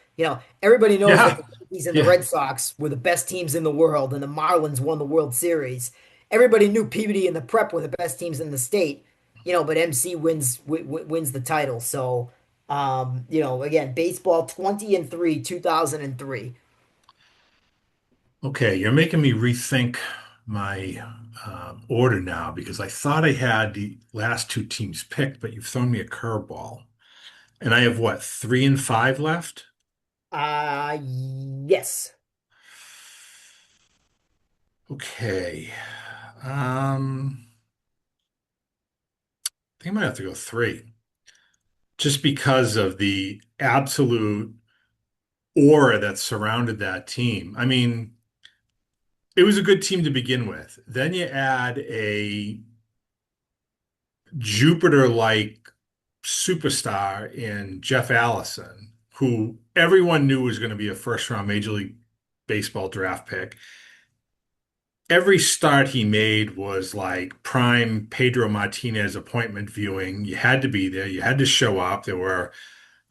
Everybody knows that Yeah. the Yankees and the Yeah. Red Sox were the best teams in the world, and the Marlins won the World Series. Everybody knew Peabody and the Prep were the best teams in the state. But MC wins the title. So, again, baseball 20-3, 2003. Okay, you're making me rethink my order now because I thought I had the last two teams picked, but you've thrown me a curveball. And I have what, 3 and 5 left? Yes. Okay. I think I'm gonna have to go three, just because of the absolute aura that surrounded that team. I mean, it was a good team to begin with. Then you add a Jupiter-like superstar in Jeff Allison, who everyone knew was going to be a first-round Major League Baseball draft pick. Every start he made was like prime Pedro Martinez appointment viewing. You had to be there. You had to show up. There were,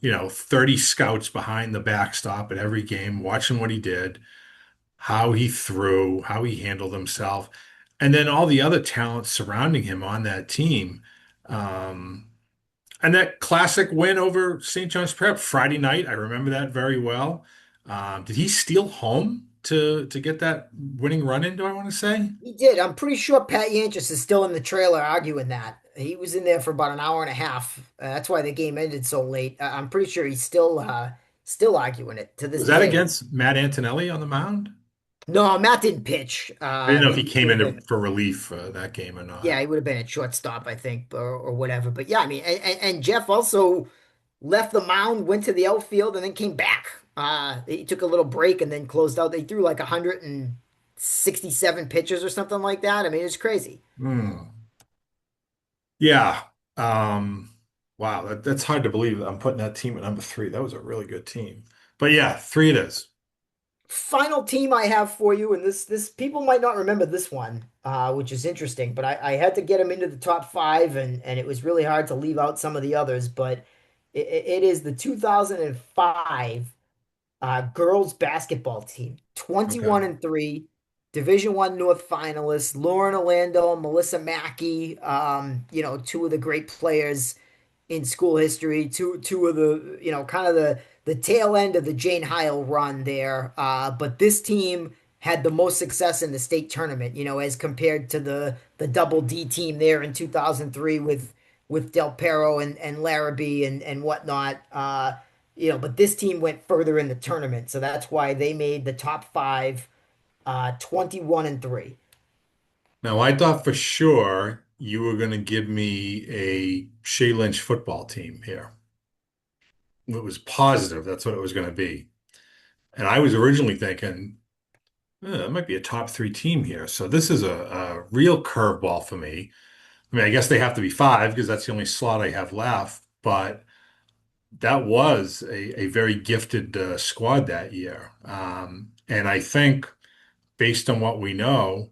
30 scouts behind the backstop at every game, watching what he did, how he threw, how he handled himself, and then all the other talent surrounding him on that team. Um, and that classic win over St. John's Prep Friday night, I remember that very well. Did he steal home to get that winning run in, do I want to say? He did. I'm pretty sure Pat Yanchis is still in the trailer arguing that. He was in there for about an hour and a half. That's why the game ended so late. I'm pretty sure he's still arguing it to this Was that day. against Matt Antonelli on the mound? No, Matt didn't pitch. I didn't know if he He came would have in been, for relief that game or yeah, not. he would have been at shortstop, I think, or whatever. But yeah, I mean, and Jeff also left the mound, went to the outfield, and then came back. He took a little break and then closed out. They threw like 167 pitches or something like that. I mean, it's crazy. Hmm. Yeah. Wow, that's hard to believe that I'm putting that team at number three. That was a really good team. But yeah, three it is. Final team I have for you, and this people might not remember this one, which is interesting, but I had to get them into the top five, and it was really hard to leave out some of the others, but it is the 2005 girls basketball team, Okay. 21-3, Division I North finalists, Lauren Orlando, Melissa Mackey, two of the great players in school history, two of the, kind of the tail end of the Jane Heil run there. But this team had the most success in the state tournament, as compared to the double D team there in 2003 with Del Perro and Larrabee and whatnot. But this team went further in the tournament, so that's why they made the top five, 21-3. Now, I thought for sure you were going to give me a Shea Lynch football team here. It was positive that's what it was going to be. And I was originally thinking, that might be a top three team here. So this is a real curveball for me. I mean, I guess they have to be five because that's the only slot I have left. But that was a very gifted squad that year. And I think based on what we know,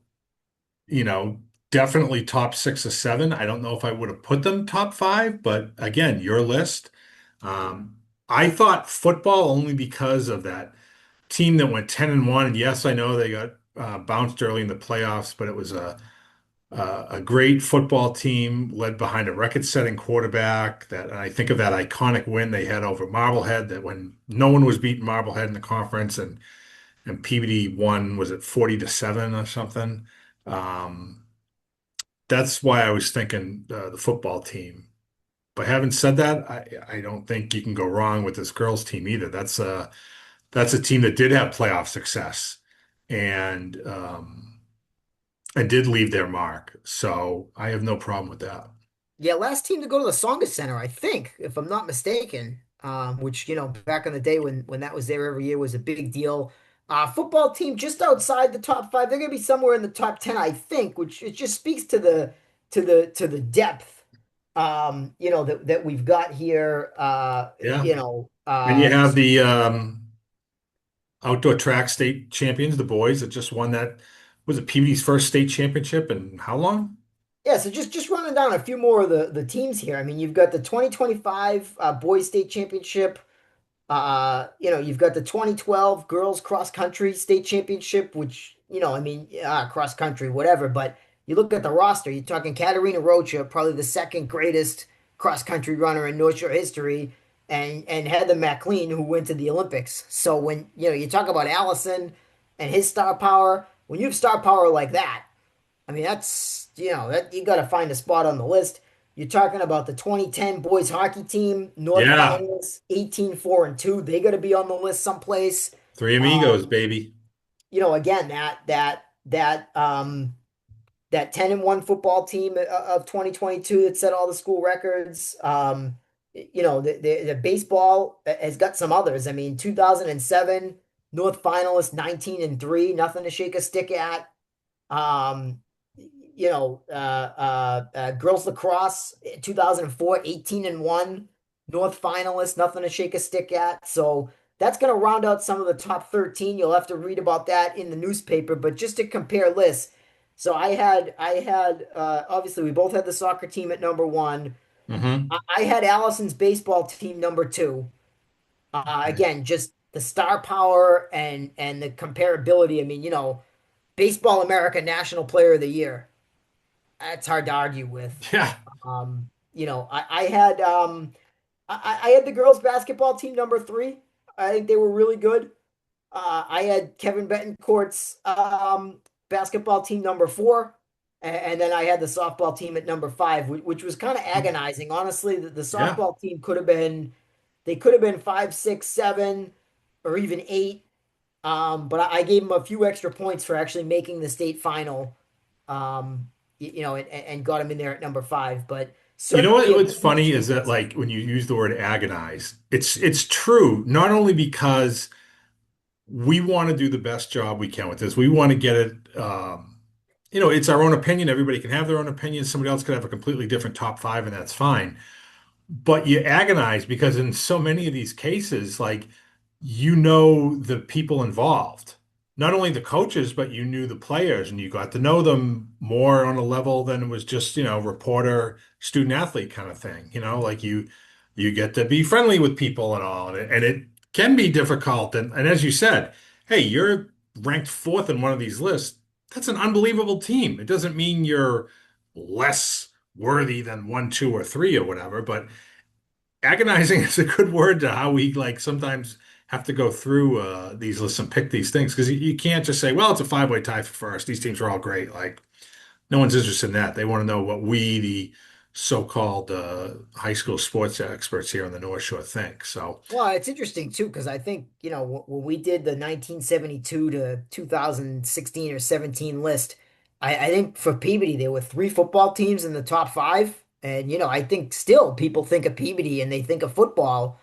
you know, definitely top six or seven. I don't know if I would have put them top five, but again, your list. Um, I thought football only because of that team that went 10-1. And yes, I know they got bounced early in the playoffs, but it was a great football team led behind a record-setting quarterback. That and I think of that iconic win they had over Marblehead. That when no one was beating Marblehead in the conference, and Peabody won, was it 40-7 or something? Um, that's why I was thinking the football team. But having said that, I don't think you can go wrong with this girls team either. That's a team that did have playoff success and did leave their mark. So I have no problem with that. Yeah, last team to go to the Songa Center, I think, if I'm not mistaken. Which, back in the day when that was there every year was a big deal. Football team just outside the top five. They're gonna be somewhere in the top 10, I think, which it just speaks to the depth, that we've got here. Yeah. And you have the outdoor track state champions, the boys that just won that. Was it Peabody's first state championship in how long? Yeah, so just running down a few more of the teams here. I mean, you've got the 2025 Boys State Championship. You've got the 2012 Girls Cross Country State Championship, which, I mean, cross country, whatever. But you look at the roster, you're talking Katarina Rocha, probably the second greatest cross country runner in North Shore history, and Heather McLean, who went to the Olympics. So when, you talk about Allison and his star power, when you have star power like that, I mean, that's, that you got to find a spot on the list. You're talking about the 2010 boys hockey team, North Yeah. Finals, 18-4-2. They got to be on the list someplace. Three amigos, Um, baby. Again, that 10-1 football team of 2022 that set all the school records. The baseball has got some others. I mean, 2007 North finalist, 19-3, nothing to shake a stick at. Um, Girls lacrosse, 2004, 18-1, North finalist, nothing to shake a stick at. So that's going to round out some of the top 13. You'll have to read about that in the newspaper, but just to compare lists. So I had obviously we both had the soccer team at number one. Hmm. I had Allison's baseball team number two. Again, just the star power and the comparability. I mean, Baseball America National Player of the Year. That's hard to argue with. Yeah. I had the girls basketball team number three. I think they were really good. I had Kevin Betancourt's basketball team number four, and then I had the softball team at number five, which was kind of agonizing. Honestly, the Yeah. softball team they could have been five, six, seven, or even eight. But I gave them a few extra points for actually making the state final. And got them in there at number five. But You know certainly a what's good funny is that showcase. like when you use the word agonize, it's true, not only because we want to do the best job we can with this. We want to get it it's our own opinion. Everybody can have their own opinion. Somebody else could have a completely different top five, and that's fine. But you agonize because in so many of these cases, like the people involved, not only the coaches, but you knew the players and you got to know them more on a level than it was just, reporter, student athlete kind of thing. Like you get to be friendly with people and all, and it can be difficult. And as you said, hey, you're ranked fourth in one of these lists. That's an unbelievable team. It doesn't mean you're less worthy than one, two, or three or whatever, but agonizing is a good word to how we like sometimes have to go through these lists and pick these things because you can't just say, well, it's a five-way tie for first. These teams are all great. Like no one's interested in that. They want to know what we, the so-called high school sports experts here on the North Shore, think. So, Well, it's interesting too, because I think, when we did the 1972 to 2016 or 17 list, I think for Peabody, there were three football teams in the top five. And, I think still people think of Peabody and they think of football.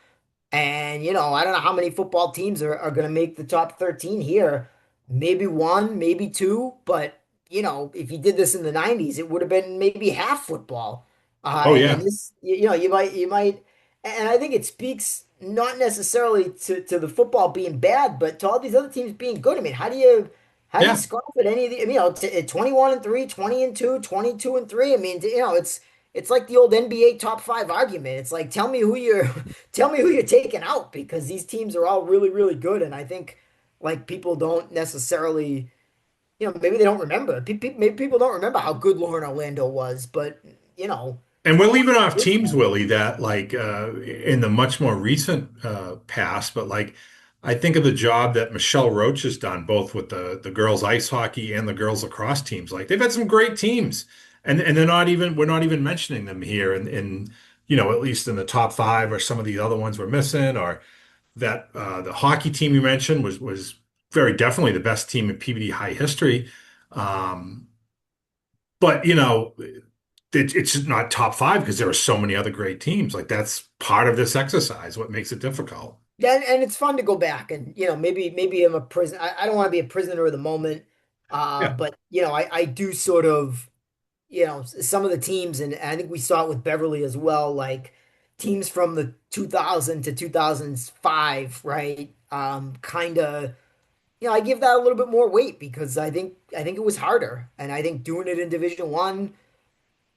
And, I don't know how many football teams are going to make the top 13 here. Maybe one, maybe two. But, if you did this in the 90s, it would have been maybe half football. oh And yeah, this, you might, and I think it speaks not necessarily to the football being bad, but to all these other teams being good. I mean, how do you yeah. scoff at any of the, 21 and 3, 20 and 2, 22 and 3. I mean, it's like the old NBA top five argument. It's like, tell me who you're taking out because these teams are all really, really good. And I think like people don't necessarily, maybe they don't remember. Maybe people don't remember how good Lauren Orlando was, but you know, And we're 20 leaving off years teams, ago. Willie, that like in the much more recent past, but like I think of the job that Michelle Roach has done, both with the girls ice hockey and the girls lacrosse teams. Like they've had some great teams, and we're not even mentioning them here, in at least in the top five, or some of the other ones we're missing, or that the hockey team you mentioned was very definitely the best team in PBD high history. Um, but it's not top five because there are so many other great teams. Like that's part of this exercise, what makes it difficult. Yeah, and it's fun to go back and maybe I'm a prison. I don't want to be a prisoner of the moment, Yeah. but I do sort of some of the teams, and I think we saw it with Beverly as well, like teams from the 2000 to 2005, right? Kind of, I give that a little bit more weight because I think it was harder, and I think doing it in Division One,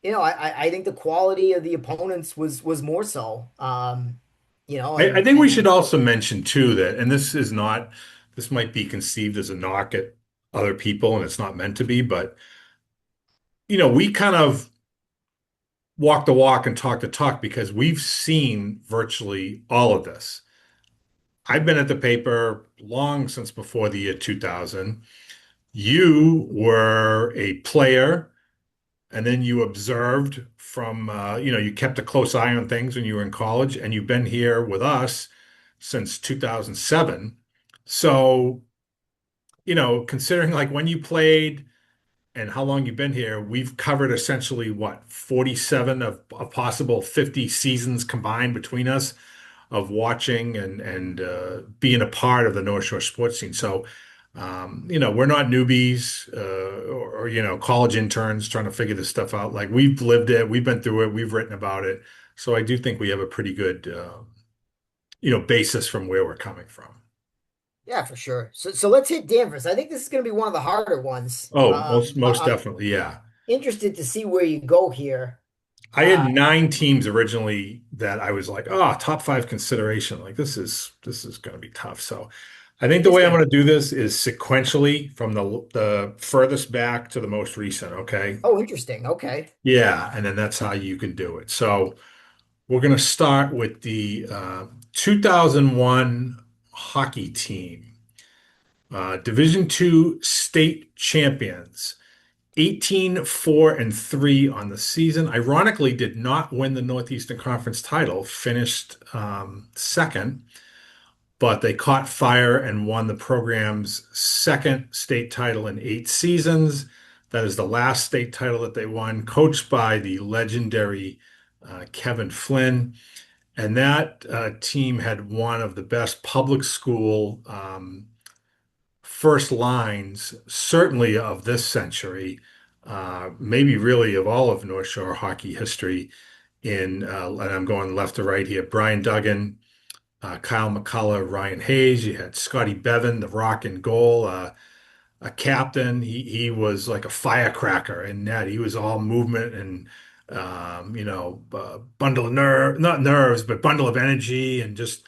I think the quality of the opponents was more so, I and think we should also mention too that, and this might be conceived as a knock at other people, and it's not meant to be, but we kind of walk the walk and talk the talk because we've seen virtually all of this. I've been at the paper long since before the year 2000. You were a player. And then you observed from, you kept a close eye on things when you were in college, and you've been here with us since 2007. So, considering like when you played and how long you've been here, we've covered essentially what, 47 of possible 50 seasons combined between us of watching and being a part of the North Shore sports scene. So, we're not newbies or college interns trying to figure this stuff out. Like we've lived it, we've been through it, we've written about it. So I do think we have a pretty good, basis from where we're coming from. yeah, for sure. So let's hit Danvers. I think this is going to be one of the harder ones. Oh, most I'm definitely, yeah. interested to see where you go here. I had 9 teams originally that I was like, oh, top five consideration. Like this is going to be tough. So I think the Is way I'm it? going to do this is sequentially from the furthest back to the most recent. Okay. Oh, interesting. Okay. Yeah, and then that's how you can do it. So we're going to start with the 2001 hockey team, Division II state champions. 18-4-3 on the season. Ironically, did not win the Northeastern Conference title, finished second, but they caught fire and won the program's second state title in 8 seasons. That is the last state title that they won, coached by the legendary Kevin Flynn. And that team had one of the best public school first lines, certainly of this century, maybe really of all of North Shore hockey history. And I'm going left to right here. Brian Duggan, Kyle McCullough, Ryan Hayes. You had Scotty Bevan, the Rock and goal. A captain. He was like a firecracker in net. He was all movement and bundle of not nerves, but bundle of energy and just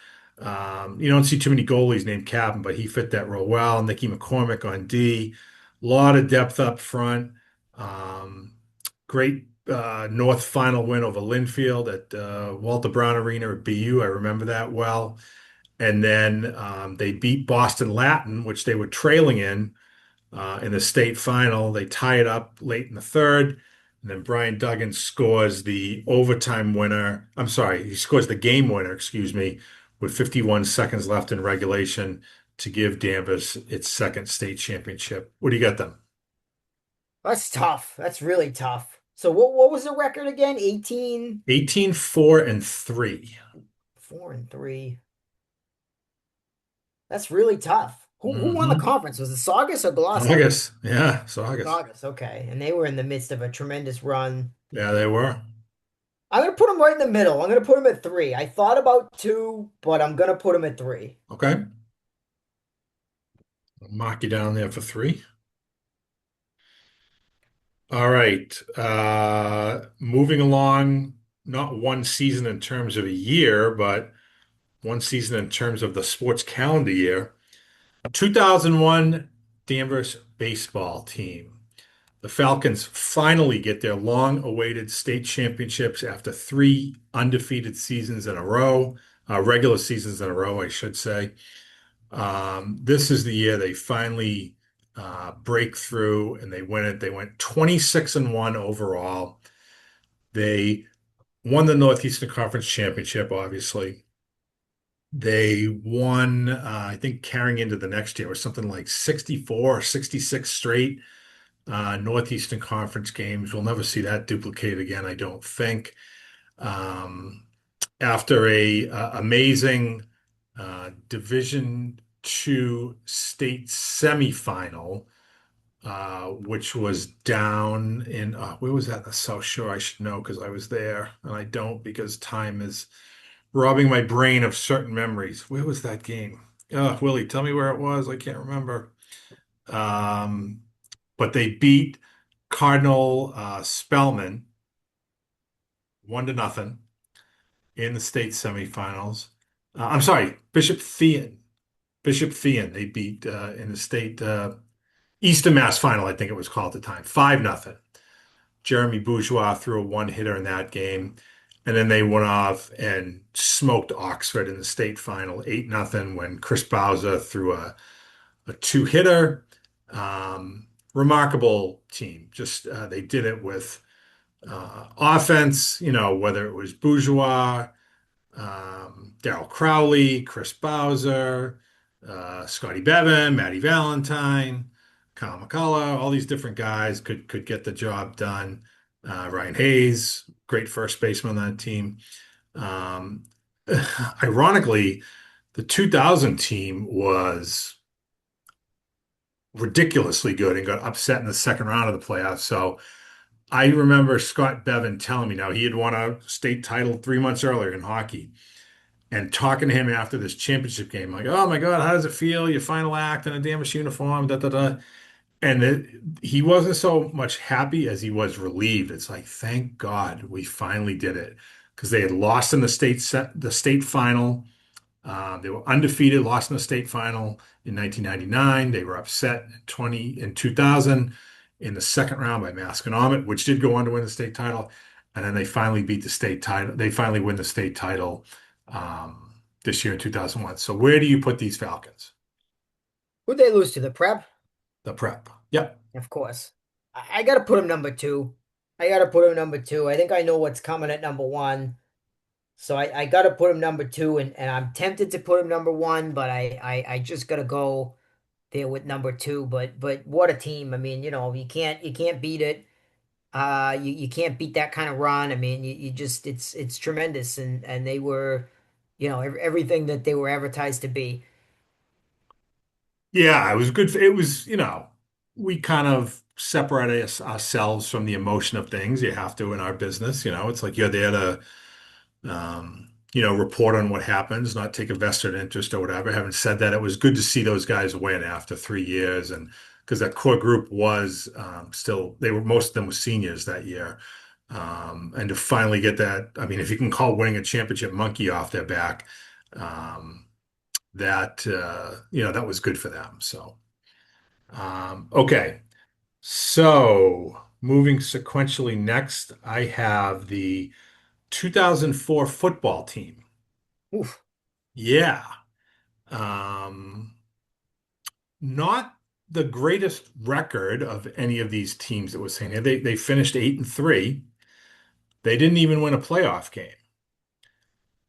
you don't see too many goalies named Captain, but he fit that role well. Nicky McCormick on D, a lot of depth up front. Um, Great North final win over Linfield at Walter Brown Arena at BU. I remember that well. And then they beat Boston Latin, which they were trailing in the state final. They tie it up late in the third. And then Brian Duggan scores the overtime winner. I'm sorry, he scores the game winner, excuse me, with 51 seconds left in regulation to give Danvers its second state championship. What do you got them? That's tough. That's really tough. So what was the record again? 18, 18-4-3. 4 and 3. That's really tough. Who won the Mm-hmm. conference? Was it Saugus or Gloucester? August. Yeah, it's August. Saugus, okay. And they were in the midst of a tremendous run. Yeah, they were. I'm gonna put them right in the middle. I'm gonna put them at 3. I thought about 2, but I'm gonna put them at 3. Okay. I'll mark you down there for three. All right. Moving along, not one season in terms of a year, but one season in terms of the sports calendar year. 2001 Danvers baseball team. The Falcons finally get their long-awaited state championships after three undefeated seasons in a row, regular seasons in a row, I should say. This is the year they finally break through and they win it. They went 26-1 overall. They won the Northeastern Conference Championship, obviously. They won, I think, carrying into the next year was something like 64 or 66 straight Northeastern Conference games. We'll never see that duplicated again, I don't think. Um, After a amazing Division II state semifinal, which was down in where was that? The South Shore. I should know because I was there, and I don't because time is robbing my brain of certain memories. Where was that game? Willie, tell me where it was. I can't remember. Um, but they beat Cardinal Spellman 1-0 in the state semifinals. I'm sorry, Bishop Thean. Bishop Thean. They beat in the state Eastern Mass final, I think it was called at the time, 5-0. Jeremy Bourgeois threw a one-hitter in that game. And then they went off and smoked Oxford in the state final, 8-0, when Chris Bowser threw a two-hitter. Remarkable team. Just they did it with offense, whether it was Bourgeois, Daryl Crowley, Chris Bowser, Scotty Bevan, Matty Valentine, Kyle McCullough, all these different guys could get the job done. Ryan Hayes, great first baseman on that team. Um, Ironically, the 2000 team was ridiculously good and got upset in the second round of the playoffs. So I remember Scott Bevan telling me now he had won a state title 3 months earlier in hockey and talking to him after this championship game, like, oh my God, how does it feel? Your final act in a Danvers uniform, da da da. And he wasn't so much happy as he was relieved. It's like, thank God we finally did it because they had lost in the state final. They were undefeated, lost in the state final in 1999. They were upset in 2000 in the second round by Masconomet, which did go on to win the state title. And then they finally beat the state title. They finally win the state title this year in 2001. So where do you put these Falcons? Who'd they lose to? The Prep? The prep. Yep. Of course. I gotta put him number 2. I gotta put him number 2. I think I know what's coming at number 1. So I gotta put him number 2, and I'm tempted to put him number 1, but I just gotta go there with number 2. But what a team. I mean, you can't beat it. You can't beat that kind of run. I mean, you just it's tremendous, and they were, everything that they were advertised to be. Yeah, it was good. It was, we kind of separate ourselves from the emotion of things. You have to in our business, it's like you're there to, report on what happens, not take a vested interest or whatever. Having said that, it was good to see those guys win after 3 years, and because that core group was still, most of them were seniors that year. And to finally get that, I mean, if you can call winning a championship monkey off their back, um, that was good for them. So, okay. So moving sequentially next, I have the 2004 football team. Oof. Yeah. Um, Not the greatest record of any of these teams that was saying here. They finished 8-3. They didn't even win a playoff game.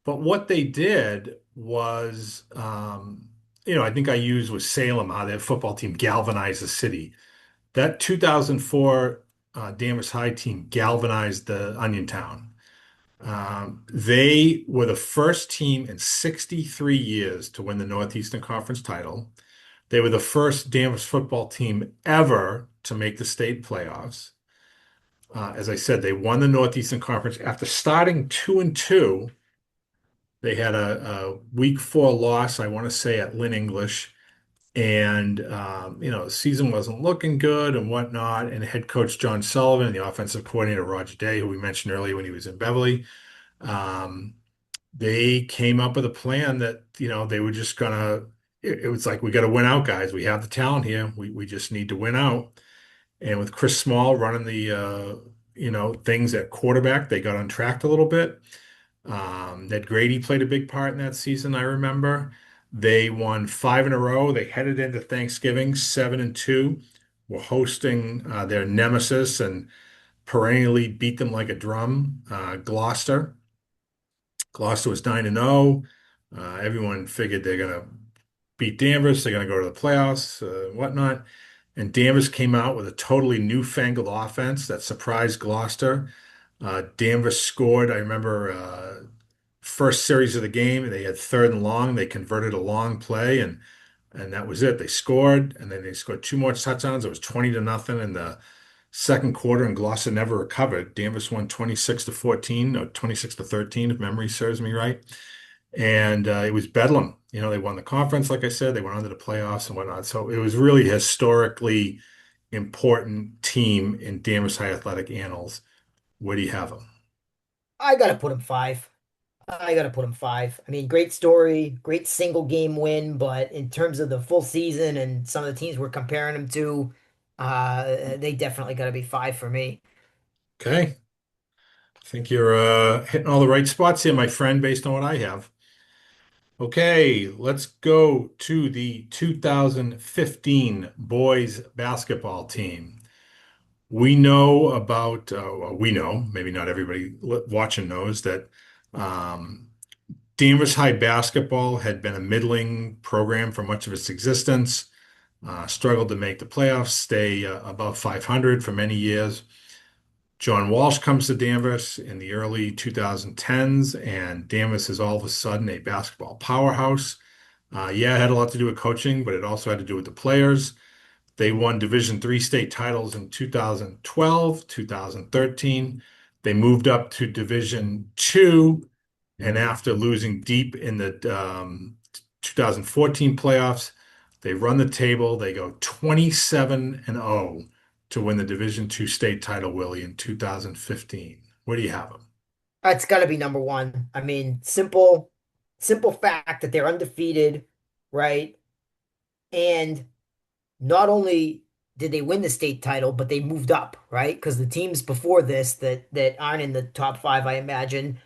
But what they did was, I think I used with Salem how their football team galvanized the city. That 2004 Danvers High team galvanized the Onion Town. They were the first team in 63 years to win the Northeastern Conference title. They were the first Danvers football team ever to make the state playoffs. As I said, they won the Northeastern Conference after starting 2-2. They had a week four loss, I want to say, at Lynn English. And, the season wasn't looking good and whatnot. And head coach John Sullivan and the offensive coordinator Roger Day, who we mentioned earlier when he was in Beverly, um, they came up with a plan that, they were just gonna, it was like, we got to win out, guys. We have the talent here. We just need to win out. And with Chris Small running things at quarterback, they got untracked a little bit. Ned Grady played a big part in that season, I remember. They won five in a row. They headed into Thanksgiving 7-2. Were hosting their nemesis and perennially beat them like a drum, Gloucester. Gloucester was 9-0. Everyone figured they're going to beat Danvers. They're going to go to the playoffs, whatnot. And Danvers came out with a totally newfangled offense that surprised Gloucester. Danvers scored. I remember first series of the game, they had third and long. They converted a long play, and that was it. They scored, and then they scored two more touchdowns. It was 20-0 in the second quarter, and Gloucester never recovered. Danvers won 26-14, or 26-13, if memory serves me right. And it was Bedlam. They won the conference, like I said. They went on to the playoffs and whatnot. So it was really a historically important team in Danvers High athletic annals. Where do you have them? I gotta put him five. I gotta put him five. I mean, great story, great single game win, but in terms of the full season and some of the teams we're comparing him to, they definitely gotta be five for me. Okay. I think you're hitting all the right spots here, my friend, based on what I have. Okay, let's go to the 2015 boys basketball team. We know, maybe not everybody watching knows that um, Danvers High basketball had been a middling program for much of its existence, struggled to make the playoffs, stay above 500 for many years. John Walsh comes to Danvers in the early 2010s, and Danvers is all of a sudden a basketball powerhouse. Yeah, it had a lot to do with coaching, but it also had to do with the players. They won Division III state titles in 2012, 2013. They moved up to Division II, and after losing deep in the 2014 playoffs, they run the table. They go 27-0 to win the Division II state title, Willie, in 2015. Where do you have them? It's gotta be number one. I mean, simple fact that they're undefeated, right? And not only did they win the state title, but they moved up, right? Because the teams before this that aren't in the top five, I imagine,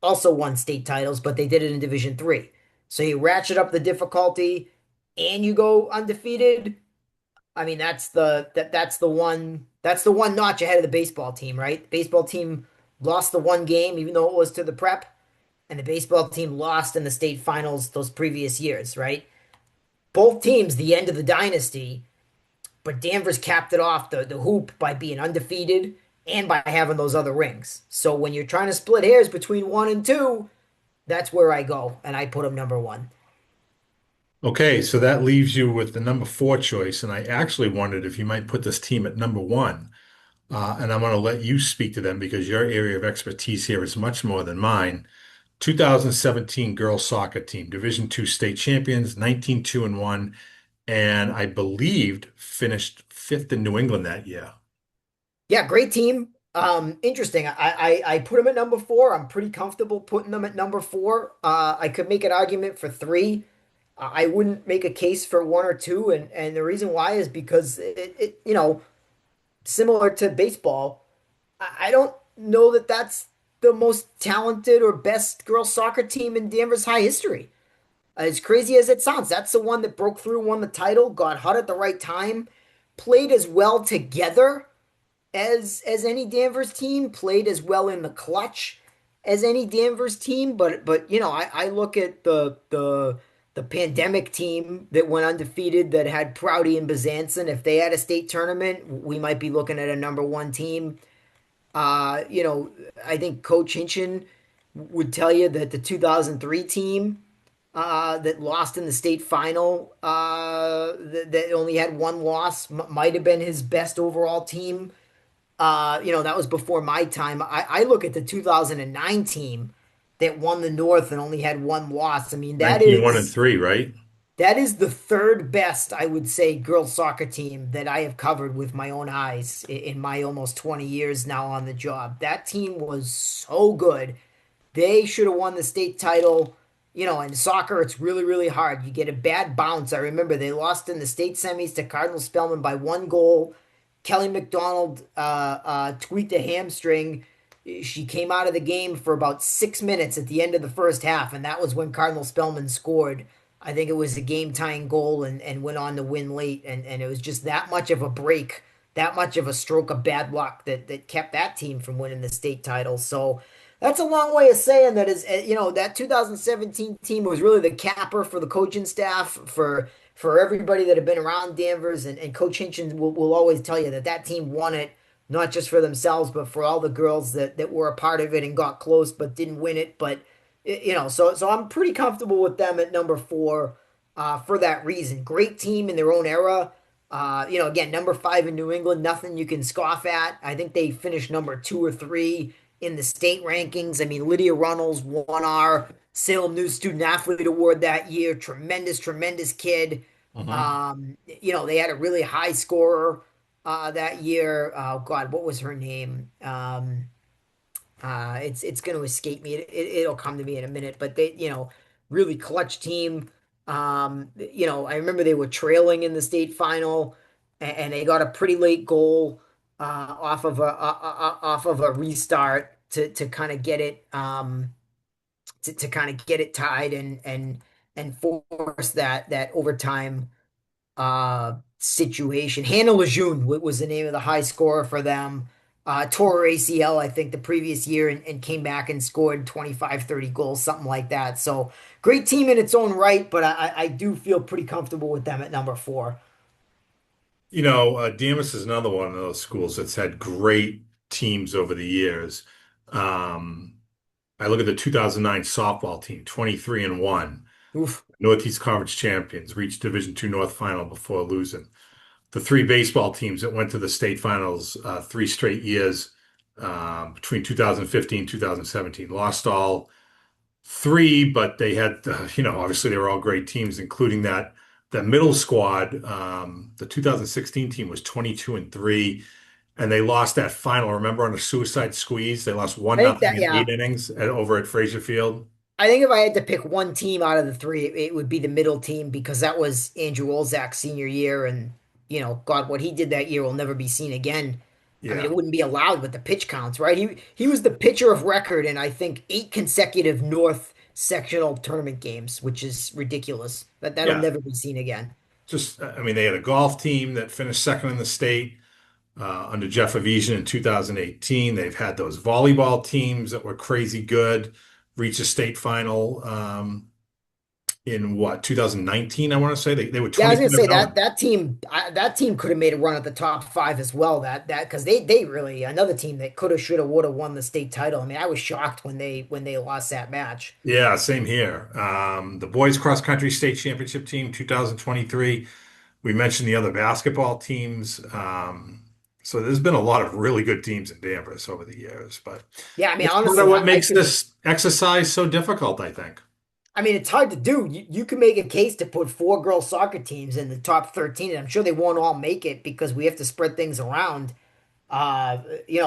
also won state titles, but they did it in Division Three. So you ratchet up the difficulty and you go undefeated. I mean, that's the one notch ahead of the baseball team, right? The baseball team lost the one game, even though it was to the prep, and the baseball team lost in the state finals those previous years, right? Both teams, the end of the dynasty, but Danvers capped it off the hoop by being undefeated and by having those other rings. So when you're trying to split hairs between one and two, that's where I go, and I put them number one. Okay, so that leaves you with the number four choice, and I actually wondered if you might put this team at number one. And I'm going to let you speak to them because your area of expertise here is much more than mine. 2017 girls soccer team, Division II state champions, 19-2-1, and I believed finished fifth in New England that year. Yeah, great team. Interesting. I put them at number four. I'm pretty comfortable putting them at number four. I could make an argument for three. I wouldn't make a case for one or two, and the reason why is because similar to baseball, I don't know that that's the most talented or best girls soccer team in Danvers High history. As crazy as it sounds, that's the one that broke through, won the title, got hot at the right time, played as well together as any Danvers team, played as well in the clutch as any Danvers team. But I look at the pandemic team that went undefeated that had Prouty and Bezanson. If they had a state tournament, we might be looking at a number one team. Uh, you know, I think Coach Hinchin would tell you that the 2003 team that lost in the state final, that only had one loss, might have been his best overall team. That was before my time. I look at the 2009 team that won the North and only had one loss. I mean, 19-1 and 3, right? that is the third best, I would say, girls soccer team that I have covered with my own eyes in my almost 20 years now on the job. That team was so good. They should have won the state title. In soccer, it's really, really hard. You get a bad bounce. I remember they lost in the state semis to Cardinal Spellman by one goal. Kelly McDonald tweaked a hamstring. She came out of the game for about 6 minutes at the end of the first half, and that was when Cardinal Spellman scored. I think it was a game tying goal and went on to win late. And it was just that much of a break, that much of a stroke of bad luck that kept that team from winning the state title. So that's a long way of saying that that 2017 team was really the capper for the coaching staff, for everybody that had been around Danvers. And Coach Hinchin will always tell you that team won it, not just for themselves, but for all the girls that were a part of it and got close but didn't win it. But so I'm pretty comfortable with them at number four, for that reason. Great team in their own era. Again, number five in New England, nothing you can scoff at. I think they finished number two or three in the state rankings. I mean, Lydia Runnels won our Salem News Student Athlete Award that year. Tremendous, tremendous kid. Mhm. They had a really high scorer that year. Oh God, what was her name? It's going to escape me. It'll come to me in a minute. But they, really clutch team. I remember they were trailing in the state final, and they got a pretty late goal off of a restart to kind of get it to kind of get it tied and force that overtime situation. Hannah Lejeune was the name of the high scorer for them. Tore her ACL, I think, the previous year and came back and scored 25, 30 goals, something like that. So great team in its own right, but I do feel pretty comfortable with them at number four. Damas is another one of those schools that's had great teams over the years. Um, I look at the 2009 softball team, 23-1, Oof. Northeast Conference champions, reached Division II North final before losing. The three baseball teams that went to the state finals 3 straight years, between 2015 2017, lost all three, but they had, obviously they were all great teams, including that middle squad. The 2016 team was 22-3, and they lost that final. Remember on a suicide squeeze, they lost one I think nothing that, in yeah. 8 innings over at Fraser Field. I think if I had to pick one team out of the three, it would be the middle team because that was Andrew Olzak's senior year. And, God, what he did that year will never be seen again. I mean, it Yeah, wouldn't be allowed with the pitch counts, right? He was the pitcher of record in, I think, 8 consecutive North sectional tournament games, which is ridiculous. That'll yeah. never be seen again. Just, I mean, they had a golf team that finished second in the state under Jeff Avesian in 2018. They've had those volleyball teams that were crazy good, reach a state final in what, 2019, I want to say. They were Yeah, I was gonna 25 say and that 0. that team could have made a run at the top five as well. That because they really another team that coulda, shoulda, woulda won the state title. I mean, I was shocked when they lost that match. Yeah, same here. The boys cross country state championship team, 2023. We mentioned the other basketball teams. So there's been a lot of really good teams in Danvers over the years, but Yeah, I mean, it's part of honestly, what I makes could. this exercise so difficult, I think. I mean, it's hard to do. You can make a case to put four girls soccer teams in the top 13, and I'm sure they won't all make it because we have to spread things around. Uh,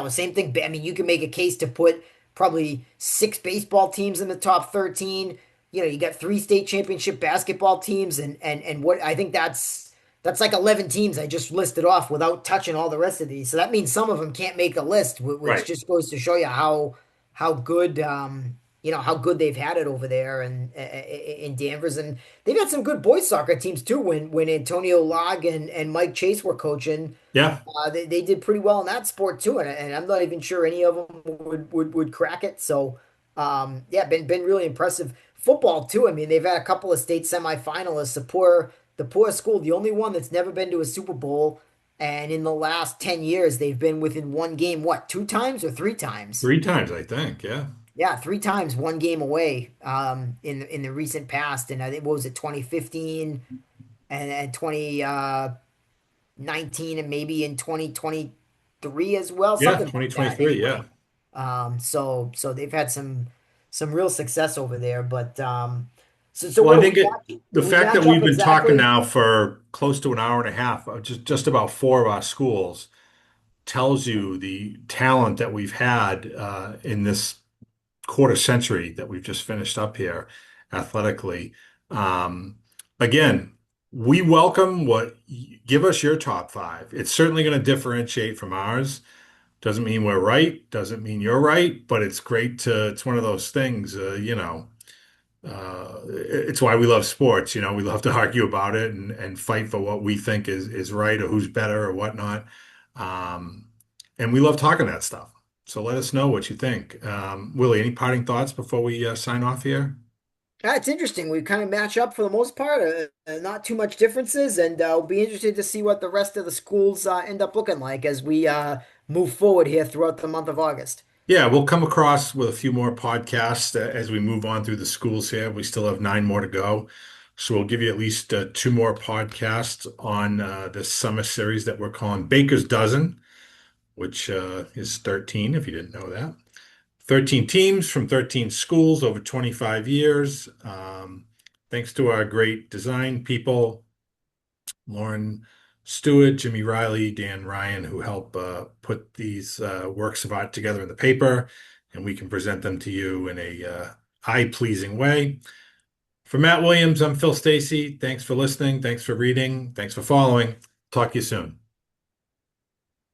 Same thing. I mean, you can make a case to put probably six baseball teams in the top 13. You got three state championship basketball teams, and what I think that's like 11 teams I just listed off without touching all the rest of these. So that means some of them can't make a list, which Right. just goes to show you how good how good they've had it over there and in Danvers, and they've had some good boys soccer teams too. When Antonio Log and Mike Chase were coaching, Yeah, they did pretty well in that sport too, and I'm not even sure any of them would crack it. So, yeah, been really impressive. Football too. I mean, they've had a couple of state semifinalists. The poor school, the only one that's never been to a Super Bowl, and in the last 10 years, they've been within one game. What, two times or three times? 3 times, I think. Yeah. Yeah, three times, one game away. In the recent past, and I think what was it, 2015 and 2019 and maybe in 2023 as well, Yeah, something like that 2023. Yeah. anyway. So they've had some real success over there, but so Well, what I do think the we fact that match up we've been talking exactly? now for close to an hour and a half, just about four of our schools, tells you the talent that we've had in this quarter century that we've just finished up here athletically. Um, Again, we welcome give us your top five. It's certainly going to differentiate from ours. Doesn't mean we're right, doesn't mean you're right, but it's great it's one of those things, it's why we love sports. We love to argue about it and fight for what we think is right or who's better or whatnot. Um, and we love talking that stuff. So let us know what you think. Willie, any parting thoughts before we sign off here? Yeah, it's interesting. We kind of match up for the most part, not too much differences, and we'll be interested to see what the rest of the schools end up looking like as we move forward here throughout the month of August. Yeah, we'll come across with a few more podcasts as we move on through the schools here. We still have 9 more to go. So we'll give you at least 2 more podcasts on this summer series that we're calling Baker's Dozen, which is 13, if you didn't know that. 13 teams from 13 schools over 25 years. Thanks to our great design people, Lauren Stewart, Jimmy Riley, Dan Ryan, who help put these works of art together in the paper, and we can present them to you in a eye-pleasing way. For Matt Williams, I'm Phil Stacy. Thanks for listening. Thanks for reading. Thanks for following. Talk to you soon.